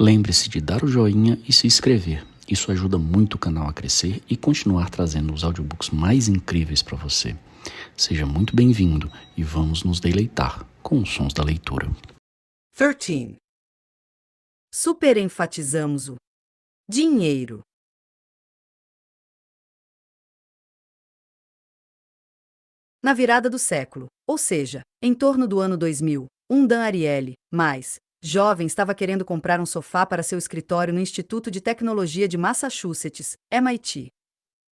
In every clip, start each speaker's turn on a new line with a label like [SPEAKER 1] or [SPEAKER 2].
[SPEAKER 1] Lembre-se de dar o joinha e se inscrever. Isso ajuda muito o canal a crescer e continuar trazendo os audiobooks mais incríveis para você. Seja muito bem-vindo e vamos nos deleitar com os sons da leitura.
[SPEAKER 2] 13. Super enfatizamos o dinheiro. Na virada do século, ou seja, em torno do ano 2000, Dan Ariely, mais jovem, estava querendo comprar um sofá para seu escritório no Instituto de Tecnologia de Massachusetts, MIT.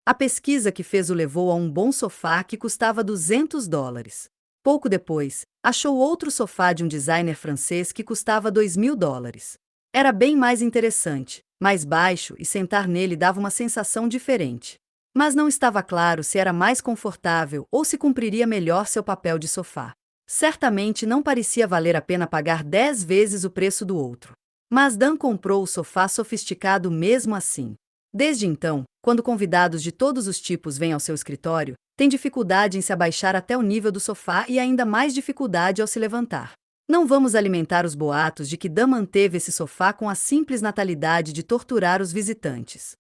[SPEAKER 2] A pesquisa que fez o levou a um bom sofá que custava $200. Pouco depois, achou outro sofá de um designer francês que custava $2.000. Era bem mais interessante, mais baixo e sentar nele dava uma sensação diferente. Mas não estava claro se era mais confortável ou se cumpriria melhor seu papel de sofá. Certamente não parecia valer a pena pagar 10 vezes o preço do outro. Mas Dan comprou o sofá sofisticado mesmo assim. Desde então, quando convidados de todos os tipos vêm ao seu escritório, tem dificuldade em se abaixar até o nível do sofá e ainda mais dificuldade ao se levantar. Não vamos alimentar os boatos de que Dan manteve esse sofá com a simples natalidade de torturar os visitantes.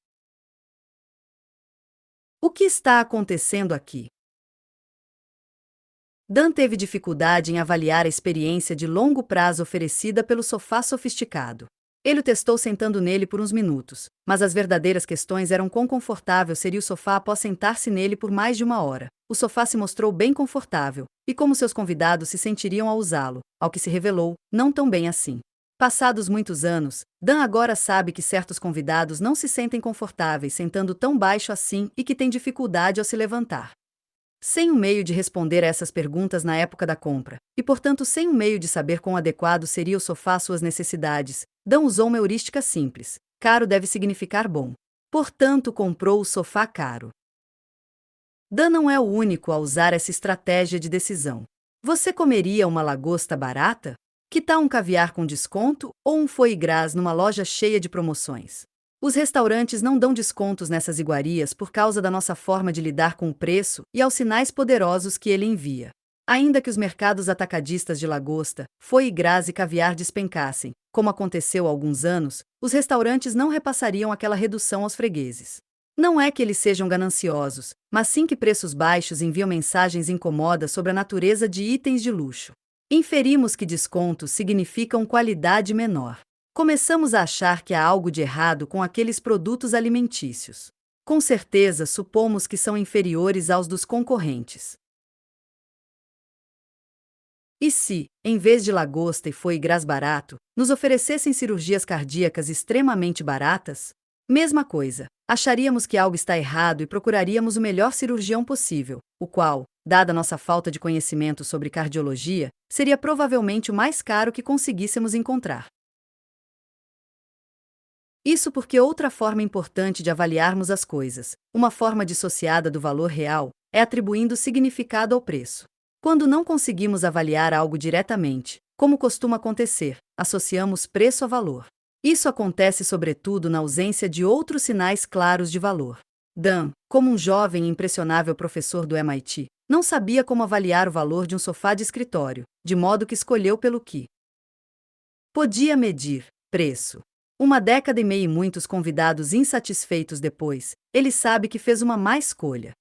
[SPEAKER 2] O que está acontecendo aqui? Dan teve dificuldade em avaliar a experiência de longo prazo oferecida pelo sofá sofisticado. Ele o testou sentando nele por uns minutos, mas as verdadeiras questões eram quão confortável seria o sofá após sentar-se nele por mais de uma hora. O sofá se mostrou bem confortável, e como seus convidados se sentiriam ao usá-lo, ao que se revelou, não tão bem assim. Passados muitos anos, Dan agora sabe que certos convidados não se sentem confortáveis sentando tão baixo assim e que têm dificuldade ao se levantar. Sem um meio de responder a essas perguntas na época da compra, e portanto sem um meio de saber quão adequado seria o sofá às suas necessidades, Dan usou uma heurística simples: caro deve significar bom. Portanto, comprou o sofá caro. Dan não é o único a usar essa estratégia de decisão. Você comeria uma lagosta barata? Que tal um caviar com desconto ou um foie gras numa loja cheia de promoções? Os restaurantes não dão descontos nessas iguarias por causa da nossa forma de lidar com o preço e aos sinais poderosos que ele envia. Ainda que os mercados atacadistas de lagosta, foie gras e caviar despencassem, como aconteceu há alguns anos, os restaurantes não repassariam aquela redução aos fregueses. Não é que eles sejam gananciosos, mas sim que preços baixos enviam mensagens incômodas sobre a natureza de itens de luxo. Inferimos que descontos significam qualidade menor. Começamos a achar que há algo de errado com aqueles produtos alimentícios. Com certeza, supomos que são inferiores aos dos concorrentes. E se, em vez de lagosta e foie gras barato, nos oferecessem cirurgias cardíacas extremamente baratas? Mesma coisa, acharíamos que algo está errado e procuraríamos o melhor cirurgião possível, o qual, dada nossa falta de conhecimento sobre cardiologia, seria provavelmente o mais caro que conseguíssemos encontrar. Isso porque outra forma importante de avaliarmos as coisas, uma forma dissociada do valor real, é atribuindo significado ao preço. Quando não conseguimos avaliar algo diretamente, como costuma acontecer, associamos preço a valor. Isso acontece sobretudo na ausência de outros sinais claros de valor. Dan, como um jovem e impressionável professor do MIT, não sabia como avaliar o valor de um sofá de escritório, de modo que escolheu pelo que podia medir: preço. Uma década e meia e muitos convidados insatisfeitos depois, ele sabe que fez uma má escolha.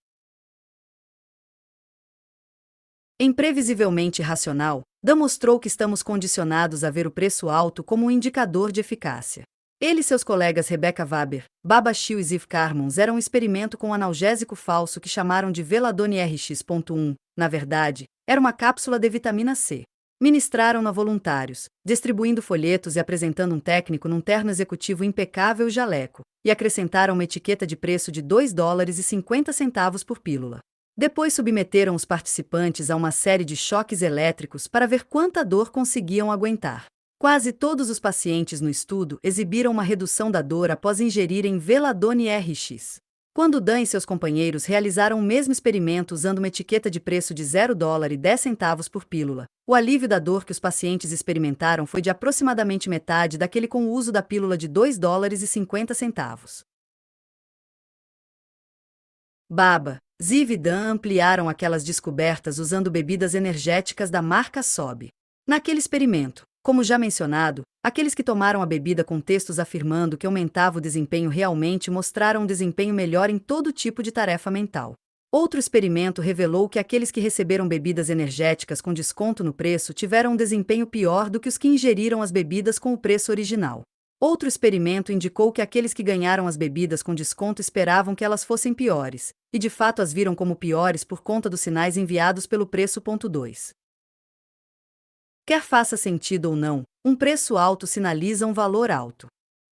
[SPEAKER 2] Imprevisivelmente racional, Dan mostrou que estamos condicionados a ver o preço alto como um indicador de eficácia. Ele e seus colegas Rebecca Weber, Baba Shill e Ziv Carmons eram um experimento com um analgésico falso que chamaram de Veladone RX.1. Na verdade, era uma cápsula de vitamina C. Ministraram-na voluntários, distribuindo folhetos e apresentando um técnico num terno executivo impecável e jaleco, e acrescentaram uma etiqueta de preço de $2,50 por pílula. Depois submeteram os participantes a uma série de choques elétricos para ver quanta dor conseguiam aguentar. Quase todos os pacientes no estudo exibiram uma redução da dor após ingerirem Veladone RX. Quando Dan e seus companheiros realizaram o mesmo experimento usando uma etiqueta de preço de $0,10 por pílula, o alívio da dor que os pacientes experimentaram foi de aproximadamente metade daquele com o uso da pílula de $2,50. Baba, Ziv e Dan ampliaram aquelas descobertas usando bebidas energéticas da marca Sobe. Naquele experimento, Como já mencionado, aqueles que tomaram a bebida com textos afirmando que aumentava o desempenho realmente mostraram um desempenho melhor em todo tipo de tarefa mental. Outro experimento revelou que aqueles que receberam bebidas energéticas com desconto no preço tiveram um desempenho pior do que os que ingeriram as bebidas com o preço original. Outro experimento indicou que aqueles que ganharam as bebidas com desconto esperavam que elas fossem piores, e de fato as viram como piores por conta dos sinais enviados pelo preço. 2. Quer faça sentido ou não, um preço alto sinaliza um valor alto.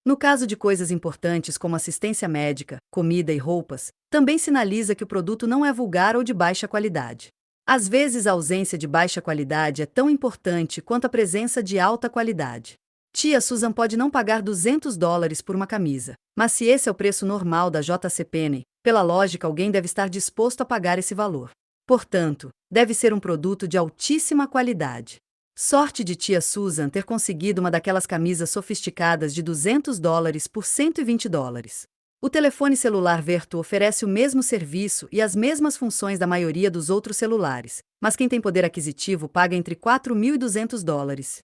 [SPEAKER 2] No caso de coisas importantes como assistência médica, comida e roupas, também sinaliza que o produto não é vulgar ou de baixa qualidade. Às vezes a ausência de baixa qualidade é tão importante quanto a presença de alta qualidade. Tia Susan pode não pagar $200 por uma camisa, mas se esse é o preço normal da JCPenney, pela lógica alguém deve estar disposto a pagar esse valor. Portanto, deve ser um produto de altíssima qualidade. Sorte de tia Susan ter conseguido uma daquelas camisas sofisticadas de $200 por $120. O telefone celular Vertu oferece o mesmo serviço e as mesmas funções da maioria dos outros celulares, mas quem tem poder aquisitivo paga entre $4.200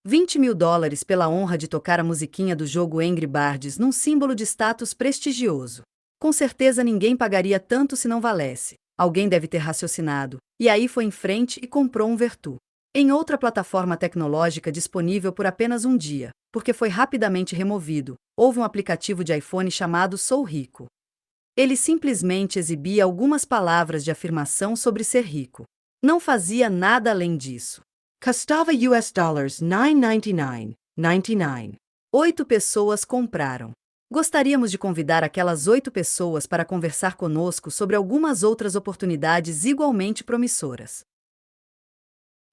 [SPEAKER 2] e $20.000 pela honra de tocar a musiquinha do jogo Angry Birds num símbolo de status prestigioso. Com certeza ninguém pagaria tanto se não valesse. Alguém deve ter raciocinado, e aí foi em frente e comprou um Vertu. Em outra plataforma tecnológica disponível por apenas um dia, porque foi rapidamente removido, houve um aplicativo de iPhone chamado Sou Rico. Ele simplesmente exibia algumas palavras de afirmação sobre ser rico. Não fazia nada além disso. Custava $9.99.99. 8 pessoas compraram. Gostaríamos de convidar aquelas 8 pessoas para conversar conosco sobre algumas outras oportunidades igualmente promissoras.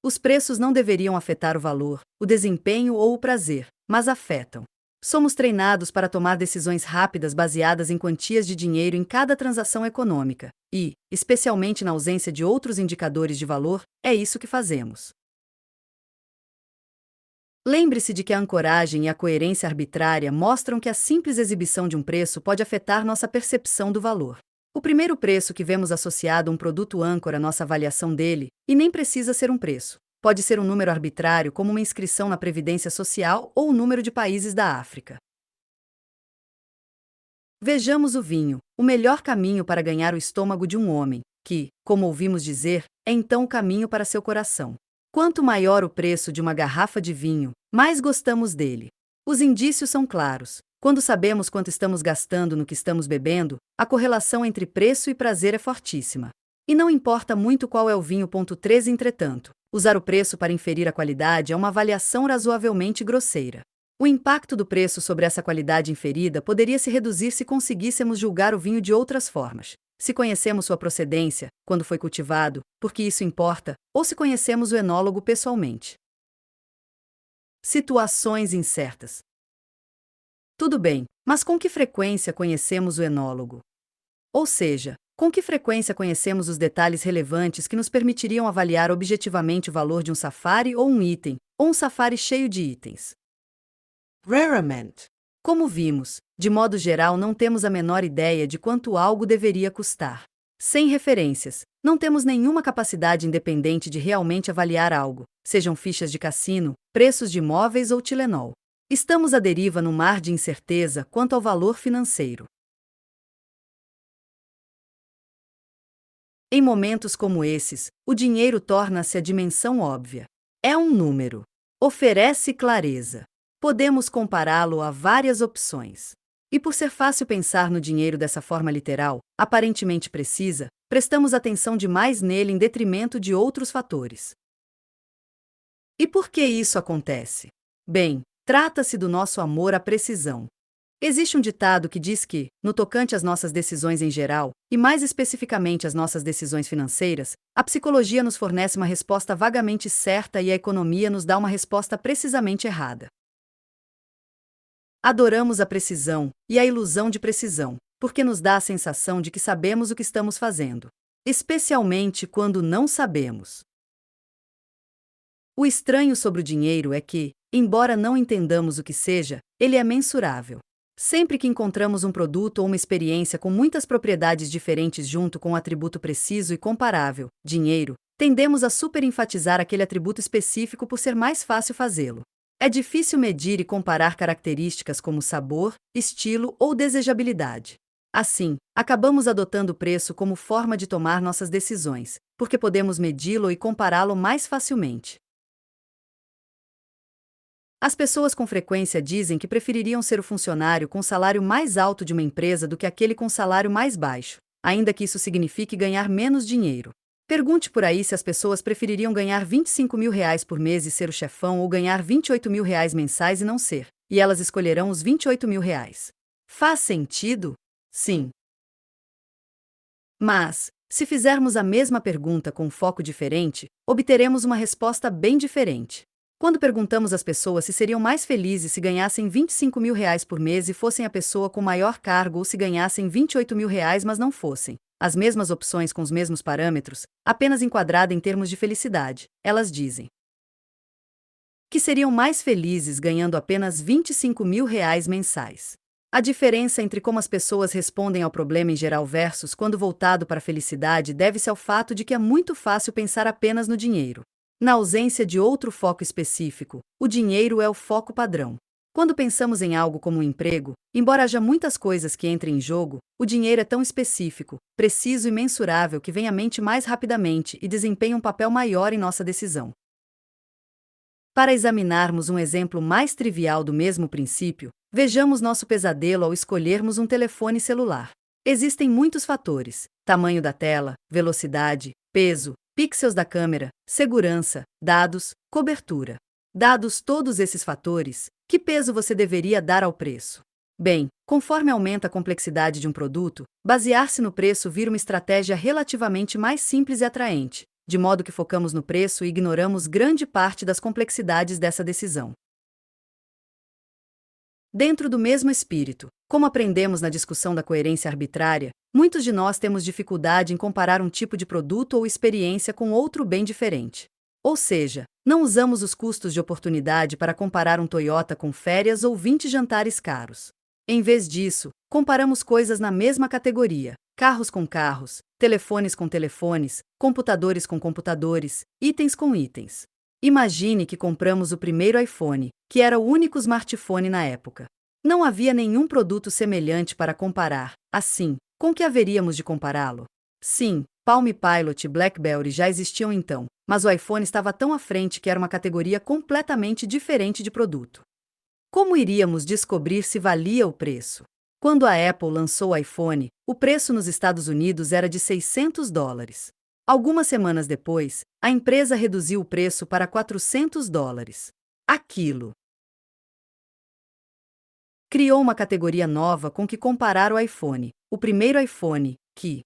[SPEAKER 2] Os preços não deveriam afetar o valor, o desempenho ou o prazer, mas afetam. Somos treinados para tomar decisões rápidas baseadas em quantias de dinheiro em cada transação econômica, e, especialmente na ausência de outros indicadores de valor, é isso que fazemos. Lembre-se de que a ancoragem e a coerência arbitrária mostram que a simples exibição de um preço pode afetar nossa percepção do valor. O primeiro preço que vemos associado a um produto âncora nossa avaliação dele, e nem precisa ser um preço. Pode ser um número arbitrário como uma inscrição na Previdência Social ou o número de países da África. Vejamos o vinho, o melhor caminho para ganhar o estômago de um homem, que, como ouvimos dizer, é então o caminho para seu coração. Quanto maior o preço de uma garrafa de vinho, mais gostamos dele. Os indícios são claros. Quando sabemos quanto estamos gastando no que estamos bebendo, a correlação entre preço e prazer é fortíssima. E não importa muito qual é o vinho. 3 Entretanto, usar o preço para inferir a qualidade é uma avaliação razoavelmente grosseira. O impacto do preço sobre essa qualidade inferida poderia se reduzir se conseguíssemos julgar o vinho de outras formas. Se conhecemos sua procedência, quando foi cultivado, porque isso importa, ou se conhecemos o enólogo pessoalmente. Situações incertas. Tudo bem, mas com que frequência conhecemos o enólogo? Ou seja, com que frequência conhecemos os detalhes relevantes que nos permitiriam avaliar objetivamente o valor de um safari ou um item, ou um safari cheio de itens? Raramente. Como vimos, de modo geral não temos a menor ideia de quanto algo deveria custar. Sem referências, não temos nenhuma capacidade independente de realmente avaliar algo, sejam fichas de cassino, preços de imóveis ou Tilenol. Estamos à deriva no mar de incerteza quanto ao valor financeiro. Em momentos como esses, o dinheiro torna-se a dimensão óbvia. É um número. Oferece clareza. Podemos compará-lo a várias opções. E por ser fácil pensar no dinheiro dessa forma literal, aparentemente precisa, prestamos atenção demais nele em detrimento de outros fatores. E por que isso acontece? Bem, trata-se do nosso amor à precisão. Existe um ditado que diz que, no tocante às nossas decisões em geral, e mais especificamente às nossas decisões financeiras, a psicologia nos fornece uma resposta vagamente certa e a economia nos dá uma resposta precisamente errada. Adoramos a precisão e a ilusão de precisão, porque nos dá a sensação de que sabemos o que estamos fazendo, especialmente quando não sabemos. O estranho sobre o dinheiro é que, embora não entendamos o que seja, ele é mensurável. Sempre que encontramos um produto ou uma experiência com muitas propriedades diferentes junto com um atributo preciso e comparável, dinheiro, Tendemos a superenfatizar aquele atributo específico por ser mais fácil fazê-lo. É difícil medir e comparar características como sabor, estilo ou desejabilidade. Assim, acabamos adotando o preço como forma de tomar nossas decisões, porque podemos medi-lo e compará-lo mais facilmente. As pessoas com frequência dizem que prefeririam ser o funcionário com salário mais alto de uma empresa do que aquele com salário mais baixo, ainda que isso signifique ganhar menos dinheiro. Pergunte por aí se as pessoas prefeririam ganhar R$ 25.000 por mês e ser o chefão ou ganhar R$ 28.000 mensais e não ser, e elas escolherão os R$ 28.000. Faz sentido? Sim. Mas, se fizermos a mesma pergunta com um foco diferente, obteremos uma resposta bem diferente. Quando perguntamos às pessoas se seriam mais felizes se ganhassem R$ 25.000 por mês e fossem a pessoa com maior cargo ou se ganhassem R$ 28.000 mas não fossem, as mesmas opções com os mesmos parâmetros, apenas enquadrada em termos de felicidade, elas dizem que seriam mais felizes ganhando apenas R$ 25.000 mensais. A diferença entre como as pessoas respondem ao problema em geral versus quando voltado para a felicidade deve-se ao fato de que é muito fácil pensar apenas no dinheiro. Na ausência de outro foco específico, o dinheiro é o foco padrão. Quando pensamos em algo como um emprego, embora haja muitas coisas que entrem em jogo, o dinheiro é tão específico, preciso e mensurável que vem à mente mais rapidamente e desempenha um papel maior em nossa decisão. Para examinarmos um exemplo mais trivial do mesmo princípio, vejamos nosso pesadelo ao escolhermos um telefone celular. Existem muitos fatores: tamanho da tela, velocidade, peso, pixels da câmera, segurança, dados, cobertura. Dados todos esses fatores, que peso você deveria dar ao preço? Bem, conforme aumenta a complexidade de um produto, basear-se no preço vira uma estratégia relativamente mais simples e atraente, de modo que focamos no preço e ignoramos grande parte das complexidades dessa decisão. Dentro do mesmo espírito, como aprendemos na discussão da coerência arbitrária, muitos de nós temos dificuldade em comparar um tipo de produto ou experiência com outro bem diferente. Ou seja, não usamos os custos de oportunidade para comparar um Toyota com férias ou 20 jantares caros. Em vez disso, comparamos coisas na mesma categoria: carros com carros, telefones com telefones, computadores com computadores, itens com itens. Imagine que compramos o primeiro iPhone, que era o único smartphone na época. Não havia nenhum produto semelhante para comparar, assim, com que haveríamos de compará-lo? Sim, Palm Pilot e BlackBerry já existiam então, mas o iPhone estava tão à frente que era uma categoria completamente diferente de produto. Como iríamos descobrir se valia o preço? Quando a Apple lançou o iPhone, o preço nos Estados Unidos era de $600. Algumas semanas depois, a empresa reduziu o preço para $400. Aquilo criou uma categoria nova com que comparar o iPhone, o primeiro iPhone, que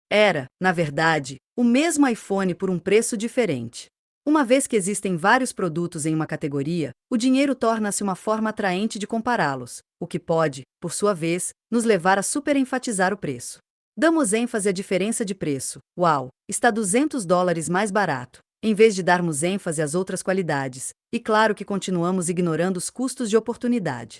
[SPEAKER 2] era, na verdade, o mesmo iPhone por um preço diferente. Uma vez que existem vários produtos em uma categoria, o dinheiro torna-se uma forma atraente de compará-los, o que pode, por sua vez, nos levar a superenfatizar o preço. Damos ênfase à diferença de preço. Uau, está $200 mais barato, em vez de darmos ênfase às outras qualidades, e claro que continuamos ignorando os custos de oportunidade.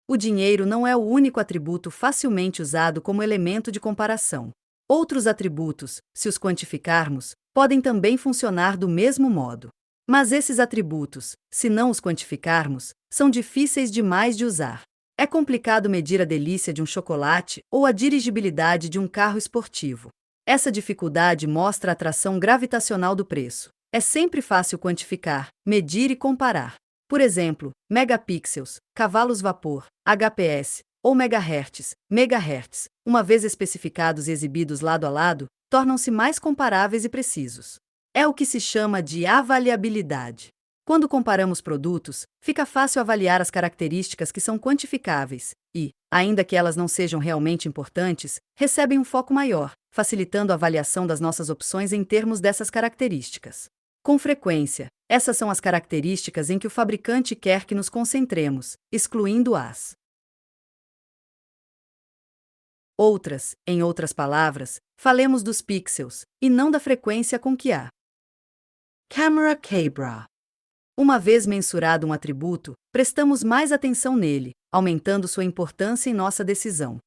[SPEAKER 2] O dinheiro não é o único atributo facilmente usado como elemento de comparação. Outros atributos, se os quantificarmos, podem também funcionar do mesmo modo. Mas esses atributos, se não os quantificarmos, são difíceis demais de usar. É complicado medir a delícia de um chocolate ou a dirigibilidade de um carro esportivo. Essa dificuldade mostra a atração gravitacional do preço. É sempre fácil quantificar, medir e comparar. Por exemplo, megapixels, cavalos-vapor, HPS, ou megahertz, uma vez especificados e exibidos lado a lado, tornam-se mais comparáveis e precisos. É o que se chama de avaliabilidade. Quando comparamos produtos, fica fácil avaliar as características que são quantificáveis e, ainda que elas não sejam realmente importantes, recebem um foco maior, facilitando a avaliação das nossas opções em termos dessas características. Com frequência, essas são as características em que o fabricante quer que nos concentremos, excluindo-as outras. Em outras palavras, falemos dos pixels, e não da frequência com que a camera quebra. Uma vez mensurado um atributo, prestamos mais atenção nele, aumentando sua importância em nossa decisão.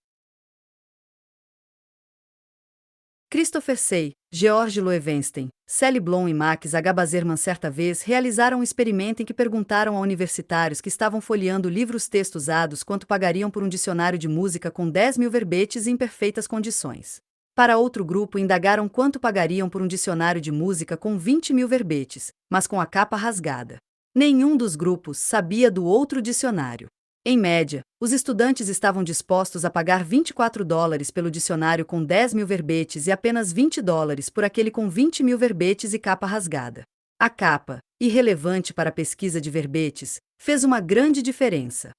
[SPEAKER 2] Christopher Say, George Loewenstein, Sally Blom e Max H. Bazerman certa vez realizaram um experimento em que perguntaram a universitários que estavam folheando livros textos usados quanto pagariam por um dicionário de música com 10.000 verbetes em perfeitas condições. Para outro grupo, indagaram quanto pagariam por um dicionário de música com 20.000 verbetes, mas com a capa rasgada. Nenhum dos grupos sabia do outro dicionário. Em média, os estudantes estavam dispostos a pagar $24 pelo dicionário com 10.000 verbetes e apenas $20 por aquele com 20.000 verbetes e capa rasgada. A capa, irrelevante para a pesquisa de verbetes, fez uma grande diferença.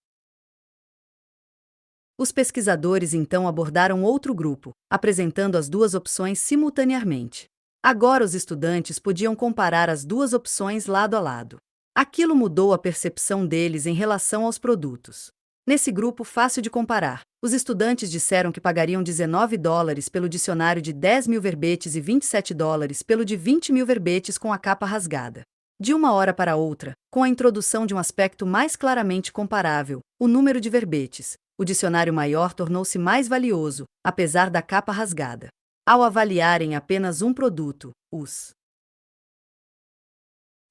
[SPEAKER 2] Os pesquisadores então abordaram outro grupo, apresentando as duas opções simultaneamente. Agora os estudantes podiam comparar as duas opções lado a lado. Aquilo mudou a percepção deles em relação aos produtos. Nesse grupo fácil de comparar, os estudantes disseram que pagariam $19 pelo dicionário de 10.000 verbetes e $27 pelo de 20.000 verbetes com a capa rasgada. De uma hora para outra, com a introdução de um aspecto mais claramente comparável, o número de verbetes, o dicionário maior tornou-se mais valioso, apesar da capa rasgada. Ao avaliarem apenas um produto, os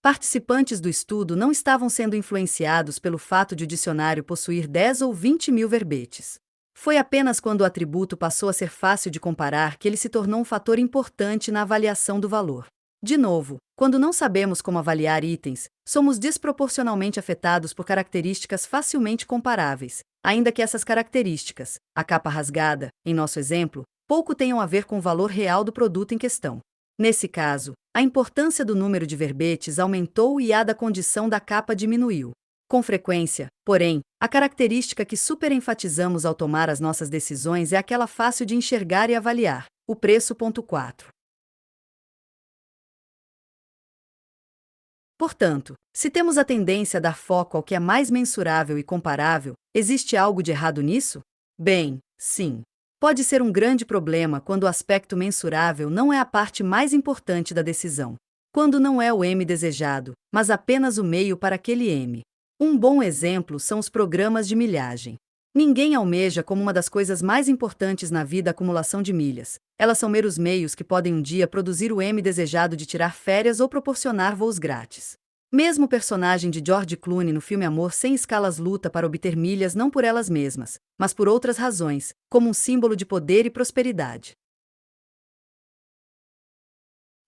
[SPEAKER 2] participantes do estudo não estavam sendo influenciados pelo fato de o dicionário possuir 10 ou 20.000 verbetes. Foi apenas quando o atributo passou a ser fácil de comparar que ele se tornou um fator importante na avaliação do valor. De novo, quando não sabemos como avaliar itens, somos desproporcionalmente afetados por características facilmente comparáveis, ainda que essas características, a capa rasgada, em nosso exemplo, pouco tenham a ver com o valor real do produto em questão. Nesse caso, a importância do número de verbetes aumentou e a da condição da capa diminuiu. Com frequência, porém, a característica que superenfatizamos ao tomar as nossas decisões é aquela fácil de enxergar e avaliar, o preço. 4. Portanto, se temos a tendência a dar foco ao que é mais mensurável e comparável, existe algo de errado nisso? Bem, sim. Pode ser um grande problema quando o aspecto mensurável não é a parte mais importante da decisão. Quando não é o M desejado, mas apenas o meio para aquele M. Um bom exemplo são os programas de milhagem. Ninguém almeja como uma das coisas mais importantes na vida a acumulação de milhas. Elas são meros meios que podem um dia produzir o M desejado de tirar férias ou proporcionar voos grátis. Mesmo o personagem de George Clooney no filme Amor Sem Escalas luta para obter milhas não por elas mesmas, mas por outras razões, como um símbolo de poder e prosperidade.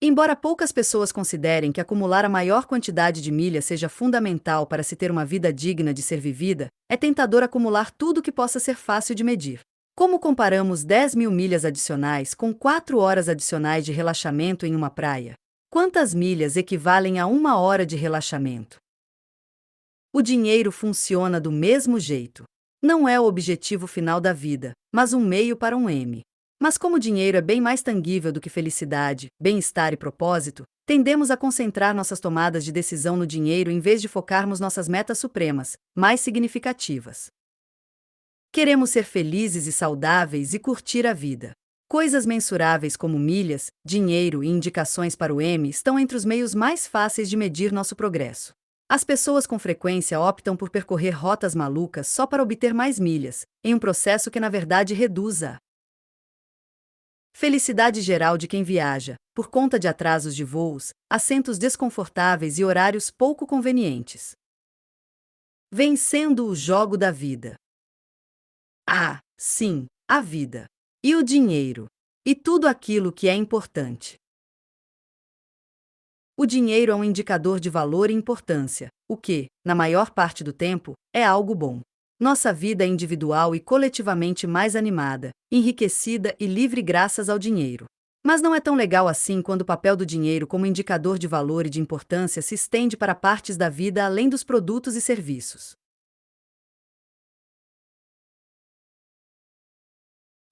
[SPEAKER 2] Embora poucas pessoas considerem que acumular a maior quantidade de milhas seja fundamental para se ter uma vida digna de ser vivida, é tentador acumular tudo que possa ser fácil de medir. Como comparamos 10.000 milhas adicionais com 4 horas adicionais de relaxamento em uma praia? Quantas milhas equivalem a 1 hora de relaxamento? O dinheiro funciona do mesmo jeito. Não é o objetivo final da vida, mas um meio para um M. Mas como o dinheiro é bem mais tangível do que felicidade, bem-estar e propósito, tendemos a concentrar nossas tomadas de decisão no dinheiro em vez de focarmos nossas metas supremas, mais significativas. Queremos ser felizes e saudáveis e curtir a vida. Coisas mensuráveis como milhas, dinheiro e indicações para o M estão entre os meios mais fáceis de medir nosso progresso. As pessoas com frequência optam por percorrer rotas malucas só para obter mais milhas, em um processo que na verdade reduz a felicidade geral de quem viaja, por conta de atrasos de voos, assentos desconfortáveis e horários pouco convenientes. Vencendo o jogo da vida. Ah, sim, a vida. E o dinheiro. E tudo aquilo que é importante. O dinheiro é um indicador de valor e importância, o que, na maior parte do tempo, é algo bom. Nossa vida é individual e coletivamente mais animada, enriquecida e livre graças ao dinheiro. Mas não é tão legal assim quando o papel do dinheiro como indicador de valor e de importância se estende para partes da vida além dos produtos e serviços.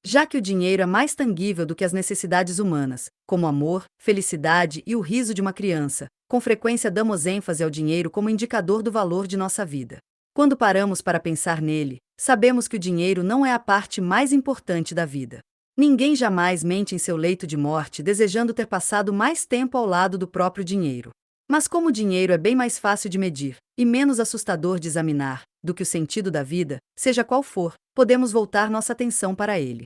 [SPEAKER 2] Já que o dinheiro é mais tangível do que as necessidades humanas, como amor, felicidade e o riso de uma criança, com frequência damos ênfase ao dinheiro como indicador do valor de nossa vida. Quando paramos para pensar nele, sabemos que o dinheiro não é a parte mais importante da vida. Ninguém jamais mente em seu leito de morte desejando ter passado mais tempo ao lado do próprio dinheiro. Mas como o dinheiro é bem mais fácil de medir, e menos assustador de examinar, do que o sentido da vida, seja qual for, podemos voltar nossa atenção para ele.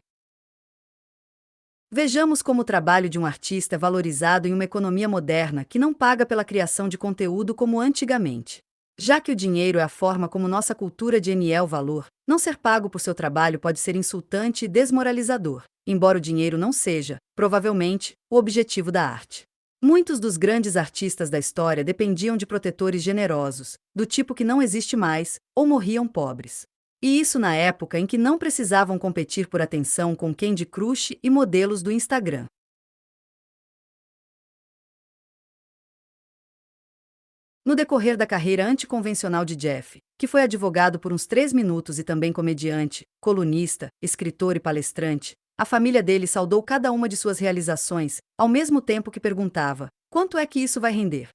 [SPEAKER 2] Vejamos como o trabalho de um artista é valorizado em uma economia moderna que não paga pela criação de conteúdo como antigamente. Já que o dinheiro é a forma como nossa cultura é o valor, não ser pago por seu trabalho pode ser insultante e desmoralizador, embora o dinheiro não seja, provavelmente, o objetivo da arte. Muitos dos grandes artistas da história dependiam de protetores generosos, do tipo que não existe mais, ou morriam pobres. E isso na época em que não precisavam competir por atenção com Candy Crush e modelos do Instagram. No decorrer da carreira anticonvencional de Jeff, que foi advogado por uns 3 minutos e também comediante, colunista, escritor e palestrante, a família dele saudou cada uma de suas realizações, ao mesmo tempo que perguntava: quanto é que isso vai render?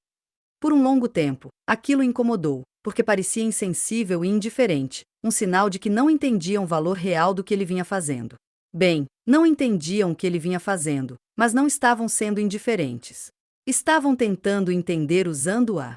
[SPEAKER 2] Por um longo tempo, aquilo o incomodou, porque parecia insensível e indiferente, um sinal de que não entendiam o valor real do que ele vinha fazendo. Bem, não entendiam o que ele vinha fazendo, mas não estavam sendo indiferentes. Estavam tentando entender usando-a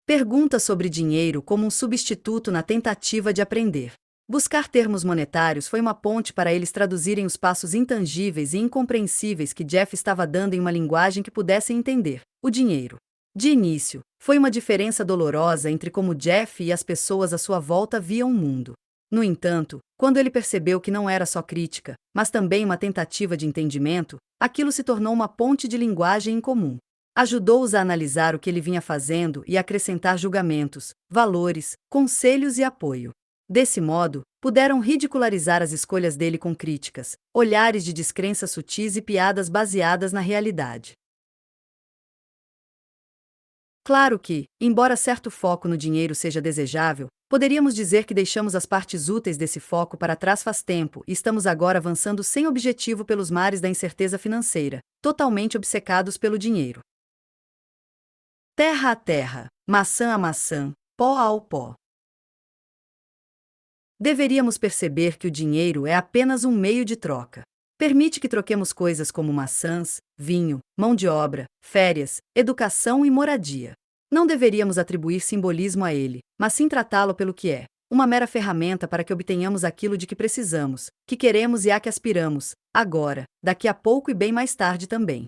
[SPEAKER 2] pergunta sobre dinheiro como um substituto na tentativa de aprender. Buscar termos monetários foi uma ponte para eles traduzirem os passos intangíveis e incompreensíveis que Jeff estava dando em uma linguagem que pudessem entender: o dinheiro. De início, foi uma diferença dolorosa entre como Jeff e as pessoas à sua volta viam o mundo. No entanto, quando ele percebeu que não era só crítica, mas também uma tentativa de entendimento, aquilo se tornou uma ponte de linguagem em comum. Ajudou-os a analisar o que ele vinha fazendo e a acrescentar julgamentos, valores, conselhos e apoio. Desse modo, puderam ridicularizar as escolhas dele com críticas, olhares de descrença sutis e piadas baseadas na realidade. Claro que, embora certo foco no dinheiro seja desejável, poderíamos dizer que deixamos as partes úteis desse foco para trás faz tempo e estamos agora avançando sem objetivo pelos mares da incerteza financeira, totalmente obcecados pelo dinheiro. Terra a terra, maçã a maçã, pó ao pó. Deveríamos perceber que o dinheiro é apenas um meio de troca. Permite que troquemos coisas como maçãs, vinho, mão de obra, férias, educação e moradia. Não deveríamos atribuir simbolismo a ele, mas sim tratá-lo pelo que é: uma mera ferramenta para que obtenhamos aquilo de que precisamos, que queremos e a que aspiramos, agora, daqui a pouco e bem mais tarde também.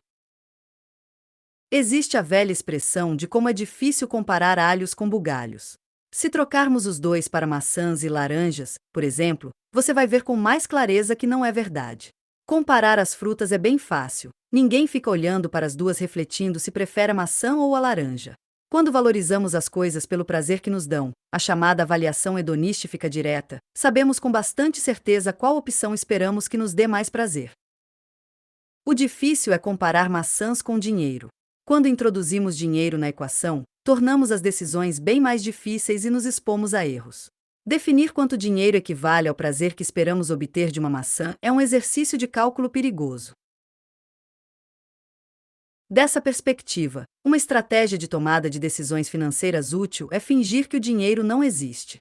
[SPEAKER 2] Existe a velha expressão de como é difícil comparar alhos com bugalhos. Se trocarmos os dois para maçãs e laranjas, por exemplo, você vai ver com mais clareza que não é verdade. Comparar as frutas é bem fácil. Ninguém fica olhando para as duas refletindo se prefere a maçã ou a laranja. Quando valorizamos as coisas pelo prazer que nos dão, a chamada avaliação hedonística direta, sabemos com bastante certeza qual opção esperamos que nos dê mais prazer. O difícil é comparar maçãs com dinheiro. Quando introduzimos dinheiro na equação, tornamos as decisões bem mais difíceis e nos expomos a erros. Definir quanto dinheiro equivale ao prazer que esperamos obter de uma maçã é um exercício de cálculo perigoso. Dessa perspectiva, uma estratégia de tomada de decisões financeiras útil é fingir que o dinheiro não existe.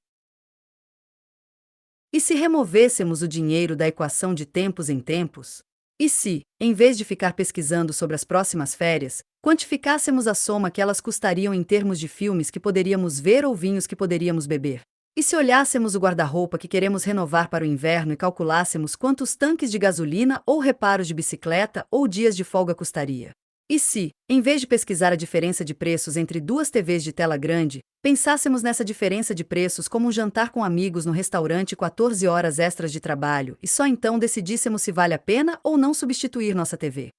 [SPEAKER 2] E se removêssemos o dinheiro da equação de tempos em tempos? E se, em vez de ficar pesquisando sobre as próximas férias, quantificássemos a soma que elas custariam em termos de filmes que poderíamos ver ou vinhos que poderíamos beber? E se olhássemos o guarda-roupa que queremos renovar para o inverno e calculássemos quantos tanques de gasolina ou reparos de bicicleta ou dias de folga custaria? E se, em vez de pesquisar a diferença de preços entre duas TVs de tela grande, pensássemos nessa diferença de preços como um jantar com amigos no restaurante 14 horas extras de trabalho e só então decidíssemos se vale a pena ou não substituir nossa TV?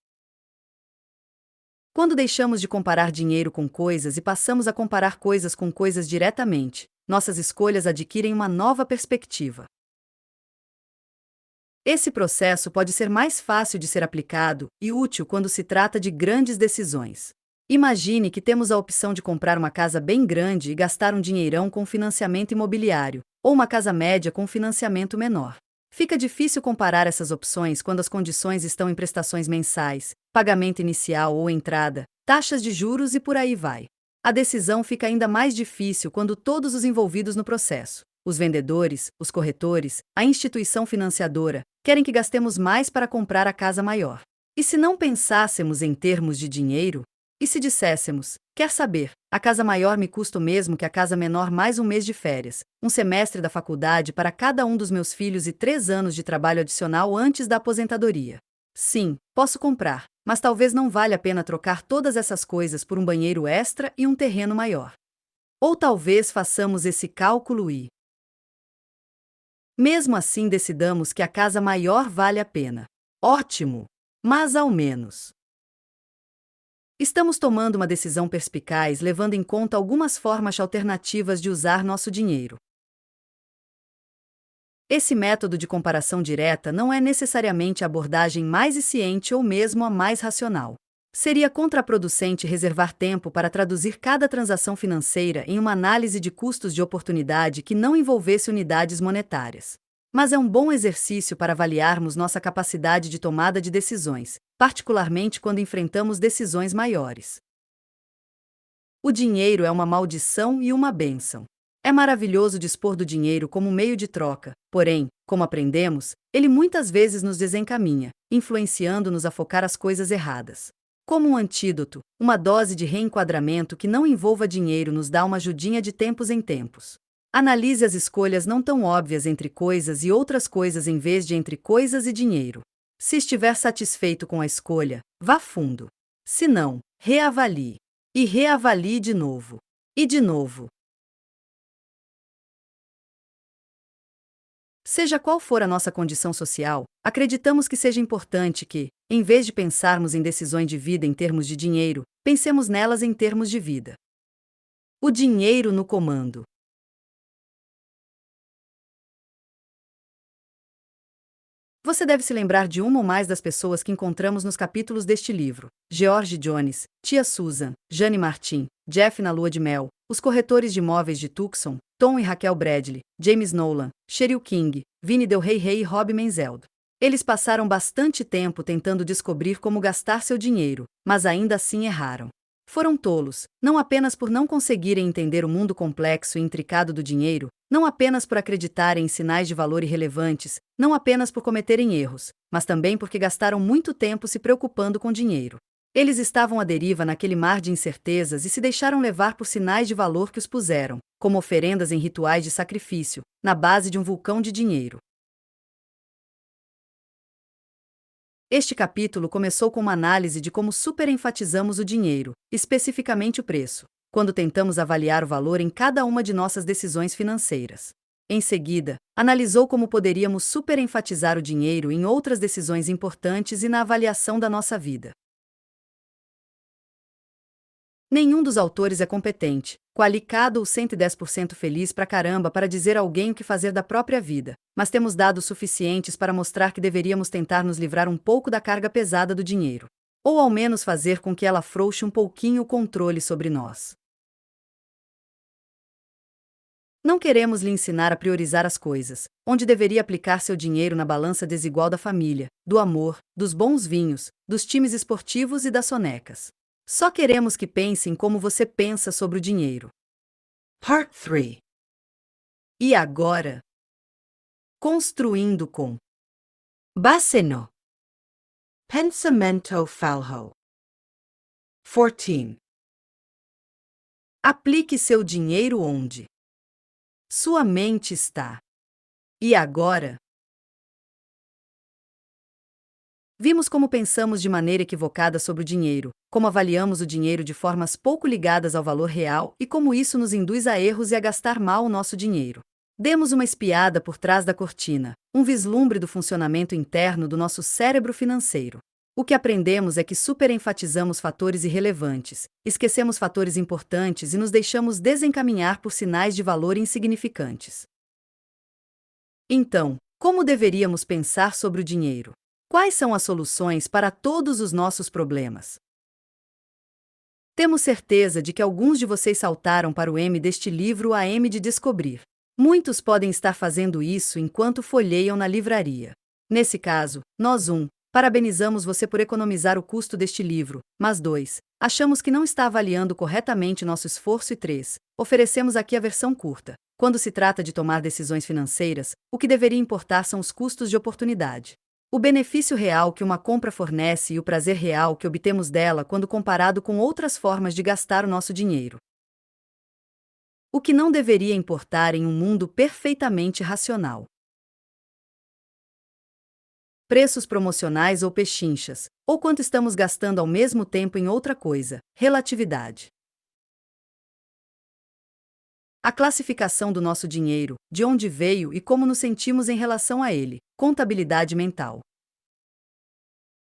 [SPEAKER 2] Quando deixamos de comparar dinheiro com coisas e passamos a comparar coisas com coisas diretamente, nossas escolhas adquirem uma nova perspectiva. Esse processo pode ser mais fácil de ser aplicado e útil quando se trata de grandes decisões. Imagine que temos a opção de comprar uma casa bem grande e gastar um dinheirão com financiamento imobiliário, ou uma casa média com financiamento menor. Fica difícil comparar essas opções quando as condições estão em prestações mensais, pagamento inicial ou entrada, taxas de juros e por aí vai. A decisão fica ainda mais difícil quando todos os envolvidos no processo, os vendedores, os corretores, a instituição financiadora, querem que gastemos mais para comprar a casa maior. E se não pensássemos em termos de dinheiro? E se disséssemos, quer saber, a casa maior me custa o mesmo que a casa menor mais um mês de férias, um semestre da faculdade para cada um dos meus filhos e 3 anos de trabalho adicional antes da aposentadoria. Sim, posso comprar, mas talvez não valha a pena trocar todas essas coisas por um banheiro extra e um terreno maior. Ou talvez façamos esse cálculo e, mesmo assim, decidamos que a casa maior vale a pena. Ótimo! Mas ao menos estamos tomando uma decisão perspicaz levando em conta algumas formas alternativas de usar nosso dinheiro. Esse método de comparação direta não é necessariamente a abordagem mais eficiente ou mesmo a mais racional. Seria contraproducente reservar tempo para traduzir cada transação financeira em uma análise de custos de oportunidade que não envolvesse unidades monetárias. Mas é um bom exercício para avaliarmos nossa capacidade de tomada de decisões, particularmente quando enfrentamos decisões maiores. O dinheiro é uma maldição e uma bênção. É maravilhoso dispor do dinheiro como meio de troca, porém, como aprendemos, ele muitas vezes nos desencaminha, influenciando-nos a focar as coisas erradas. Como um antídoto, uma dose de reenquadramento que não envolva dinheiro nos dá uma ajudinha de tempos em tempos. Analise as escolhas não tão óbvias entre coisas e outras coisas em vez de entre coisas e dinheiro. Se estiver satisfeito com a escolha, vá fundo. Se não, reavalie. E reavalie de novo. E de novo. Seja qual for a nossa condição social, acreditamos que seja importante que, em vez de pensarmos em decisões de vida em termos de dinheiro, pensemos nelas em termos de vida. O dinheiro no comando. Você deve se lembrar de uma ou mais das pessoas que encontramos nos capítulos deste livro: George Jones, Tia Susan, Jane Martin, Jeff na Lua de Mel, os corretores de imóveis de Tucson, Tom e Raquel Bradley, James Nolan, Cheryl King, Vinnie Del Rey e Rob Menzelda. Eles passaram bastante tempo tentando descobrir como gastar seu dinheiro, mas ainda assim erraram. Foram tolos, não apenas por não conseguirem entender o mundo complexo e intricado do dinheiro, não apenas por acreditarem em sinais de valor irrelevantes, não apenas por cometerem erros, mas também porque gastaram muito tempo se preocupando com dinheiro. Eles estavam à deriva naquele mar de incertezas e se deixaram levar por sinais de valor que os puseram, como oferendas em rituais de sacrifício, na base de um vulcão de dinheiro. Este capítulo começou com uma análise de como superenfatizamos o dinheiro, especificamente o preço, quando tentamos avaliar o valor em cada uma de nossas decisões financeiras. Em seguida, analisou como poderíamos superenfatizar o dinheiro em outras decisões importantes e na avaliação da nossa vida. Nenhum dos autores é competente, qualificado ou 110% feliz pra caramba para dizer a alguém o que fazer da própria vida, mas temos dados suficientes para mostrar que deveríamos tentar nos livrar um pouco da carga pesada do dinheiro. Ou ao menos fazer com que ela afrouxe um pouquinho o controle sobre nós. Não queremos lhe ensinar a priorizar as coisas, onde deveria aplicar seu dinheiro na balança desigual da família, do amor, dos bons vinhos, dos times esportivos e das sonecas. Só queremos que pense em como você pensa sobre o dinheiro. Part 3. E agora? Construindo com Basseno. Pensamento falho. 14. Aplique seu dinheiro onde sua mente está. E agora? Vimos como pensamos de maneira equivocada sobre o dinheiro, como avaliamos o dinheiro de formas pouco ligadas ao valor real e como isso nos induz a erros e a gastar mal o nosso dinheiro. Demos uma espiada por trás da cortina, um vislumbre do funcionamento interno do nosso cérebro financeiro. O que aprendemos é que superenfatizamos fatores irrelevantes, esquecemos fatores importantes e nos deixamos desencaminhar por sinais de valor insignificantes. Então, como deveríamos pensar sobre o dinheiro? Quais são as soluções para todos os nossos problemas? Temos certeza de que alguns de vocês saltaram para o M deste livro a M de descobrir. Muitos podem estar fazendo isso enquanto folheiam na livraria. Nesse caso, nós parabenizamos você por economizar o custo deste livro, mas 2, achamos que não está avaliando corretamente nosso esforço e 3, oferecemos aqui a versão curta. Quando se trata de tomar decisões financeiras, o que deveria importar são os custos de oportunidade. O benefício real que uma compra fornece e o prazer real que obtemos dela quando comparado com outras formas de gastar o nosso dinheiro. O que não deveria importar em um mundo perfeitamente racional. Preços promocionais ou pechinchas, ou quanto estamos gastando ao mesmo tempo em outra coisa, relatividade. A classificação do nosso dinheiro, de onde veio e como nos sentimos em relação a ele, contabilidade mental.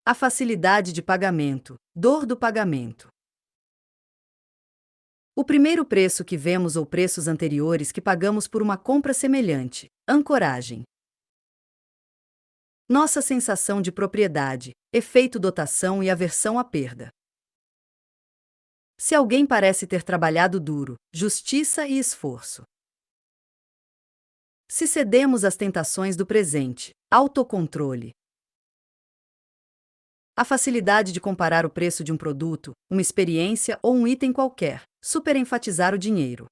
[SPEAKER 2] A facilidade de pagamento, dor do pagamento. O primeiro preço que vemos ou preços anteriores que pagamos por uma compra semelhante, ancoragem. Nossa sensação de propriedade, efeito dotação e aversão à perda. Se alguém parece ter trabalhado duro, justiça e esforço. Se cedemos às tentações do presente, autocontrole. A facilidade de comparar o preço de um produto, uma experiência ou um item qualquer, superenfatizar o dinheiro.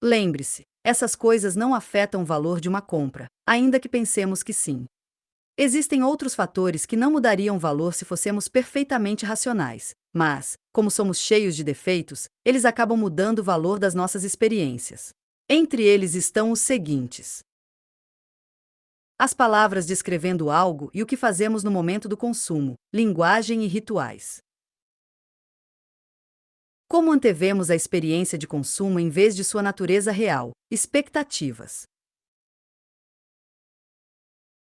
[SPEAKER 2] Lembre-se, essas coisas não afetam o valor de uma compra, ainda que pensemos que sim. Existem outros fatores que não mudariam o valor se fossemos perfeitamente racionais, mas, como somos cheios de defeitos, eles acabam mudando o valor das nossas experiências. Entre eles estão os seguintes: as palavras descrevendo algo e o que fazemos no momento do consumo, linguagem e rituais. Como antevemos a experiência de consumo em vez de sua natureza real, expectativas.